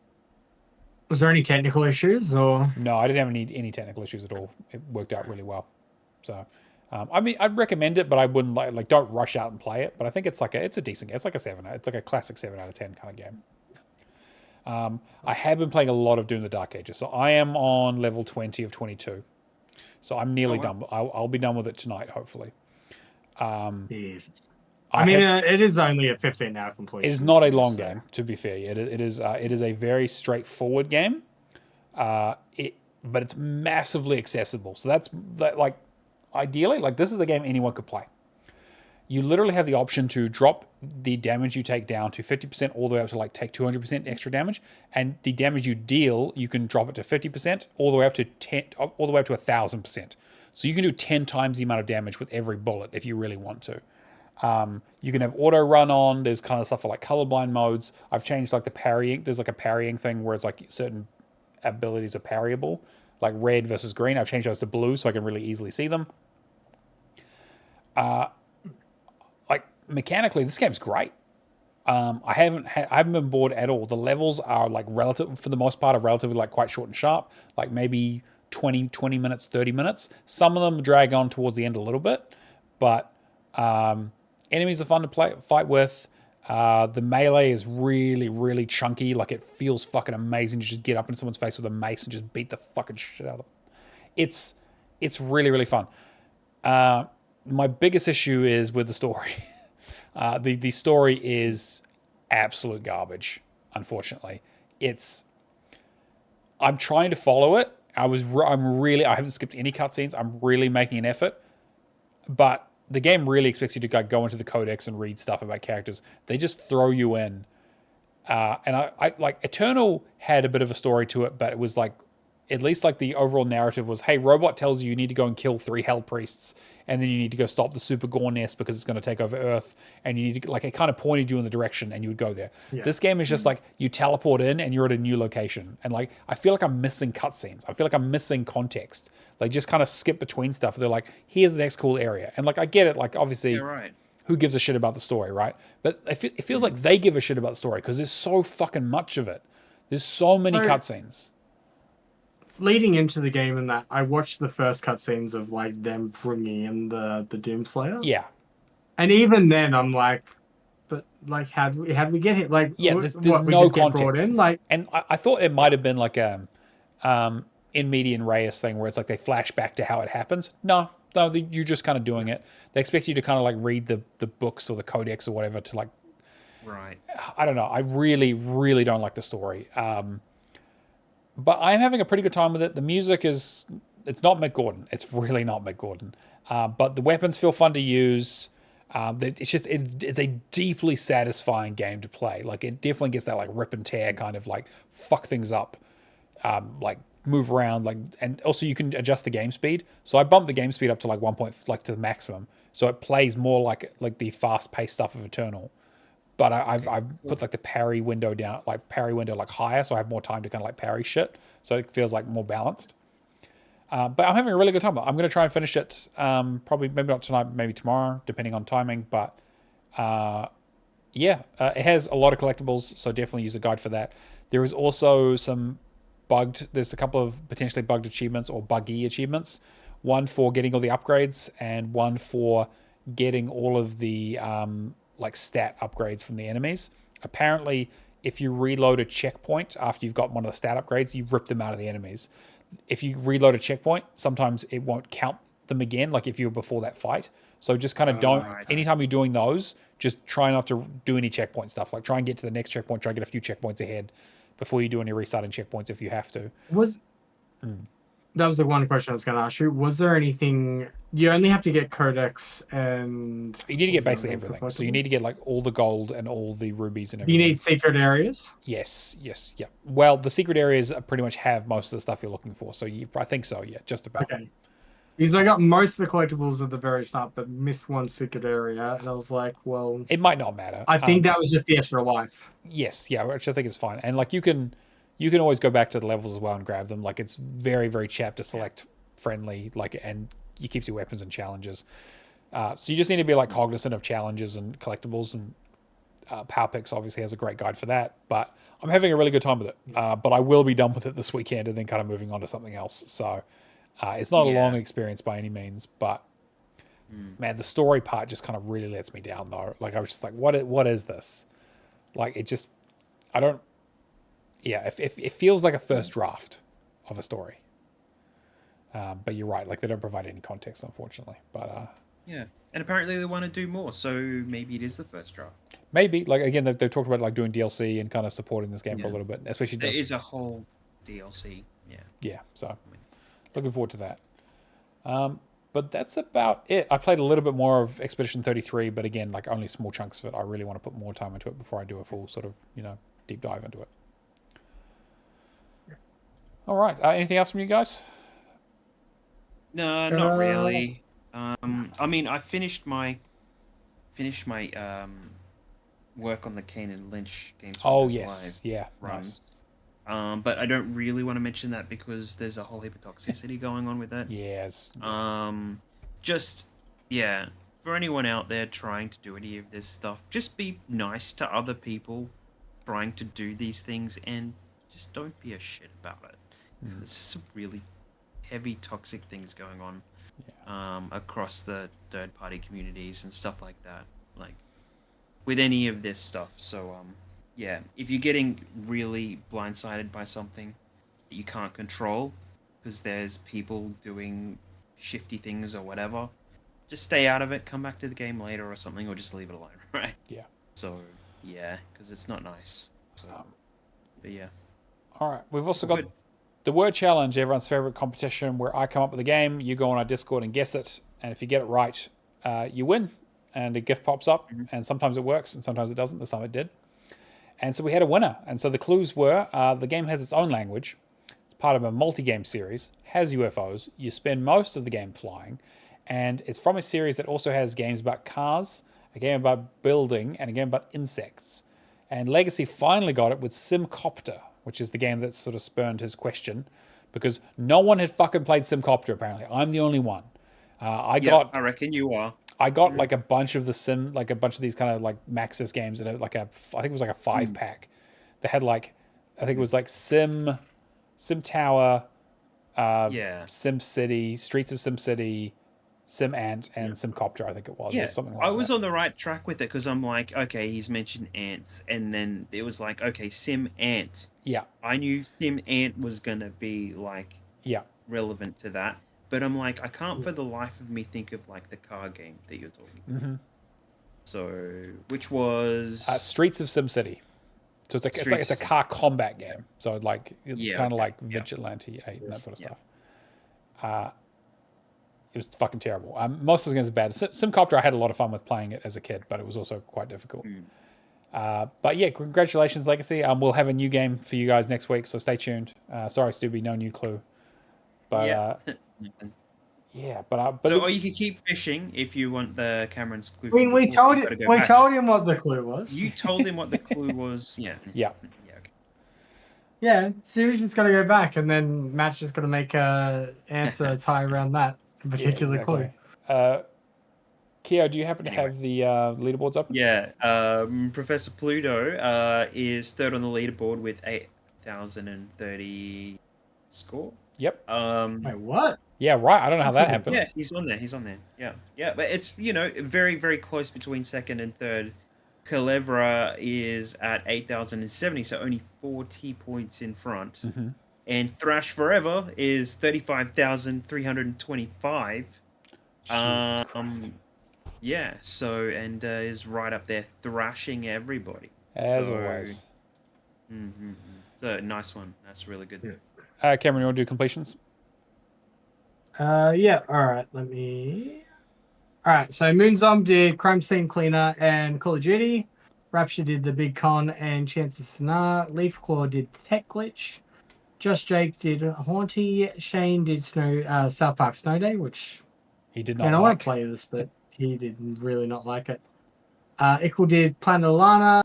Was there any technical issues or? No, I didn't have any technical issues at all. It worked out really well. So, I mean, I'd recommend it, but I wouldn't like don't rush out and play it. But I think it's a decent game. It's like a 7. It's like a classic 7 out of 10 kind of game. I have been playing a lot of Doom the Dark Ages. So I am on level 20 of 22. So I'm nearly done. I'll be done with it tonight, hopefully. Jesus. I mean, it is only a 15-hour completion. It is not a long game, to be fair. It is a very straightforward game, but it's massively accessible. So that's like, ideally, like this is a game anyone could play. You literally have the option to drop the damage you take down to 50% all the way up to like take 200% extra damage, and the damage you deal, you can drop it to 50% all the way up to 1,000%. So you can do 10 times the amount of damage with every bullet if you really want to. You can have auto run on. There's kind of stuff for like colorblind modes. I've changed like the parrying. There's like a parrying thing where it's like certain abilities are parryable, like red versus green. I've changed those to blue so I can really easily see them. Like mechanically, this game's great. I haven't been bored at all. The levels are like for the most part, are relatively like quite short and sharp, like maybe 20 minutes, 30 minutes. Some of them drag on towards the end a little bit, but enemies are fun to fight with. The melee is really, really chunky. Like it feels fucking amazing to just get up into someone's face with a mace and just beat the fucking shit out of them. It's really, really fun. My biggest issue is with the story. The story is absolute garbage, unfortunately. I'm trying to follow it. I haven't skipped any cutscenes. I'm really making an effort. But the game really expects you to go into the codex and read stuff about characters. They just throw you in. And I like Eternal had a bit of a story to it, but it was like, at least like the overall narrative was, hey, robot tells you need to go and kill 3 hell priests, and then you need to go stop the super gore nest because it's going to take over Earth, and you need to, like, it kind of pointed you in the direction and you would go there. Yeah. This game is just like you teleport in and you're at a new location, and like I feel like I'm missing cutscenes. I feel like I'm missing context. They just kind of skip between stuff. They're like, here's the next cool area, and like I get it. Like obviously, you're right. Who gives a shit about the story, right? But it feels like they give a shit about the story because there's so fucking much of it. There's so many cutscenes. Leading into the game, and that I watched the first cutscenes of like them bringing in the Doomslayer. Yeah, and even then, I'm like, but like, how do we get it? Like, yeah, there's no context. In? Like, and I thought it might have been like a in median res thing where it's like they flash back to how it happens. No, you're just kind of doing it. They expect you to kind of like read the books or the codex or whatever to like. Right. I don't know. I really, really don't like the story. But I'm having a pretty good time with it. The music it's not Mick Gordon. It's really not Mick Gordon. But the weapons feel fun to use. It's a deeply satisfying game to play. Like it definitely gets that like rip and tear kind of like fuck things up, like move around, like, and also you can adjust the game speed. So I bumped the game speed up to like 1 point, like to the maximum. So it plays more like the fast paced stuff of Eternal. But I've put like the parry window down, like parry window like higher, so I have more time to kind of like parry shit. So it feels like more balanced. But I'm having a really good time. I'm going to try and finish it probably, maybe not tonight, maybe tomorrow, depending on timing. But it has a lot of collectibles, so definitely use a guide for that. There is also there's a couple of potentially bugged achievements or buggy achievements. One for getting all the upgrades and one for getting all of the like stat upgrades from the enemies. Apparently, if you reload a checkpoint after you've got one of the stat upgrades, you rip them out of the enemies. If you reload a checkpoint, sometimes it won't count them again, like if you were before that fight. So just kind of anytime you're doing those, just try not to do any checkpoint stuff. Like try and get to the next checkpoint, try and get a few checkpoints ahead before you do any restarting checkpoints if you have to. That was the one question I was going to ask you. Was there anything... You only have to get codex and... You need to get basically everything. So you need to get like all the gold and all the rubies and everything. You need secret areas? Yes, yeah. Well, the secret areas pretty much have most of the stuff you're looking for. So I think so, yeah, just about. Okay. Because I got most of the collectibles at the very start, but missed one secret area. And I was like, well... It might not matter. I think that was just the extra life. Yes, yeah, which I think is fine. And like you can always go back to the levels as well and grab them. Like it's very, very chapter select friendly, like, and it keeps your weapons and challenges. So you just need to be like cognizant of challenges and collectibles, and PowerPix obviously has a great guide for that. But I'm having a really good time with it. But I will be done with it this weekend and then kind of moving on to something else. So it's not a long experience by any means, but man, the story part just kind of really lets me down though. Like I was just like, what is this? Like it just, I don't. Yeah, it feels like a first draft of a story. But you're right, like they don't provide any context, unfortunately. But yeah, and apparently they want to do more, so maybe it is the first draft. Maybe, like again, they've talked about like doing DLC and kind of supporting this game for a little bit, especially. There is a whole DLC. Yeah. Yeah, so looking forward to that. But that's about it. I played a little bit more of Expedition 33, but again, like only small chunks of it. I really want to put more time into it before I do a full sort of deep dive into it. All right. Anything else from you guys? No, not really. I mean, I finished my work on the Kane and Lynch games. Oh yes, yeah, runs. Nice. But I don't really want to mention that because there's a whole heap of toxicity going on with that. Yes. Just for anyone out there trying to do any of this stuff, just be nice to other people trying to do these things, and just don't be a shit about it. There's just some really heavy toxic things going on across the third-party communities and stuff like that, like with any of this stuff. So if you're getting really blindsided by something that you can't control because there's people doing shifty things or whatever, just stay out of it, come back to the game later or something, or just leave it alone. Right? Yeah. So because it's not nice. So but yeah. All right, we've also got the word challenge, everyone's favorite competition, where I come up with a game, you go on our Discord and guess it, and if you get it right, you win, and a gift pops up, and sometimes it works, and sometimes it doesn't. This time it did. And so we had a winner, and so the clues were, the game has its own language, it's part of a multi-game series, has UFOs, you spend most of the game flying, and it's from a series that also has games about cars, a game about building, and a game about insects. And Legacy finally got it with Simcopter, which is the game that sort of spurned his question, because no one had fucking played Simcopter, apparently. I'm the only one. I reckon you are. I got like a bunch of these kind of like Maxis games, and I think it was like a 5-pack. They had like, I think it was like Sim Tower, Sim City, Streets of Sim City, Sim Ant, and Simcopter, I think it was. Yeah, or something like I was on the right track with it because I'm like, okay, he's mentioned ants, and then it was like, okay, Sim Ant. Yeah. I knew Sim Ant was gonna be like relevant to that, but I'm like, I can't for the life of me think of like the car game that you're talking about. So, which was Streets of Sim City. So it's a car combat game. So like kind of like Vigilante 8 and that sort of stuff. It was fucking terrible. Most of the games are bad. Simcopter, I had a lot of fun with playing it as a kid, but it was also quite difficult. But yeah, congratulations, Legacy. We'll have a new game for you guys next week, so stay tuned. Sorry, Stubby, no new clue. But so you can keep fishing if you want the Cameron's clue. We told him what the clue was. You told him what the clue was. Yeah. Yeah, so he's just got to go back, and then Matt's just got to make a answer tie around that particular clue. Keo, do you happen to have the leaderboards up? Yeah, Professor Pluto is third on the leaderboard with 8,030 score. Yep. Wait, what? Yeah, right. I don't know how that happened. Yeah, he's on there. Yeah, but it's very, very close between second and third. Calevra is at 8,070, so only 40 points in front. And Thrash Forever is 35,325. Jesus Christ. Yeah, so, and is right up there thrashing everybody. As always. So, nice one. That's really good. Cameron, you want to do completions? Yeah, alright, Alright, so Moonzom did Crime Scene Cleaner and Call of Duty. Rapture did The Big Con and Chance of Sonar. Leafclaw did Tech Glitch. Just Jake did Haunty. Shane did South Park Snow Day, which he did not I want to play this, but he did really not like it. Ickle did Planet Lana.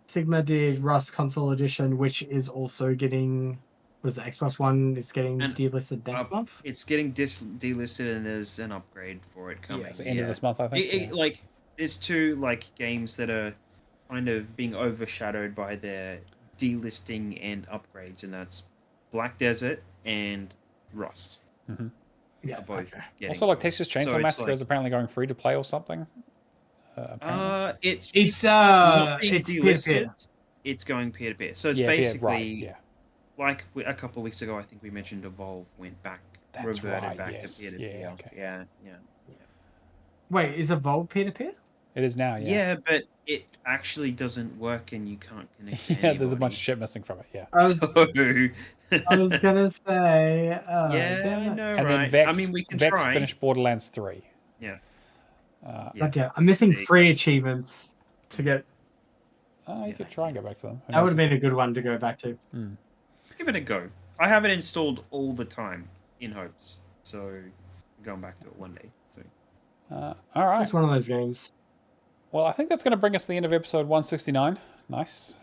Sigma did Rust Console Edition, which is also getting Was the Xbox One is getting And, delisted next month? It's getting delisted, and there's an upgrade for it coming. Yeah, it's the end of this month, I think. Like, there's two like games that are kind of being overshadowed by their delisting and upgrades, and that's Black Desert and Rust. Mm-hmm. Yeah, both. Also, like Texas Chainsaw Massacre is apparently going free to play or something. It's delisted. peer-to-peer. It's going peer to peer. So it's basically like a couple of weeks ago. I think we mentioned Evolve reverted back to peer to peer. Yeah, okay. Yeah. Wait, is Evolve peer to peer? It is now. Yeah. Yeah, but it actually doesn't work, and you can't connect. To yeah, there's a bunch of shit missing from it. Yeah. I was gonna say. I know, and right? then Vex, I mean, we can Vex try. finished Borderlands 3. Yeah. I'm missing 3 achievements to get. You could try and go back to them. That would have been a good one to go back to. Give it a go. I have it installed all the time in hopes, so I'm going back to it one day. So. All right. It's one of those games. Well, I think that's going to bring us to the end of episode 169. Nice.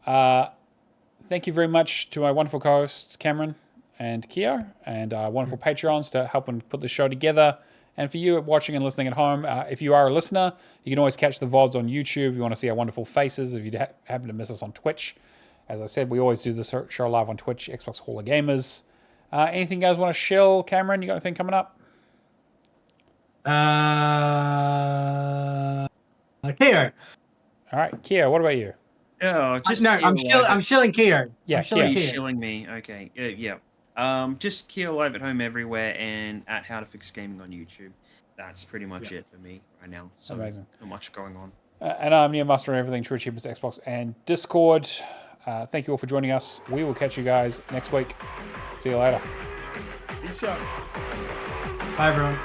Thank you very much to my wonderful co-hosts, Cameron and Keo, and wonderful Patreons to help and put the show together. And for you watching and listening at home, if you are a listener, you can always catch the VODs on YouTube. You want to see our wonderful faces. If you happen to miss us on Twitch, as I said, we always do the show live on Twitch, Xbox Hall of Gamers. Anything you guys want to shill? Cameron, you got anything coming up? Keo. All right, Keo, what about you? Oh, just I'm shilling Keo. Yeah, You're shilling me. Okay, yeah. Just Keo live at home everywhere, and at How to Fix Gaming on YouTube. That's pretty much it for me right now. So amazing. Not much going on. And I'm Neomaster and everything, True Achievements, Xbox, and Discord. Thank you all for joining us. We will catch you guys next week. See you later. Peace out. Bye, everyone.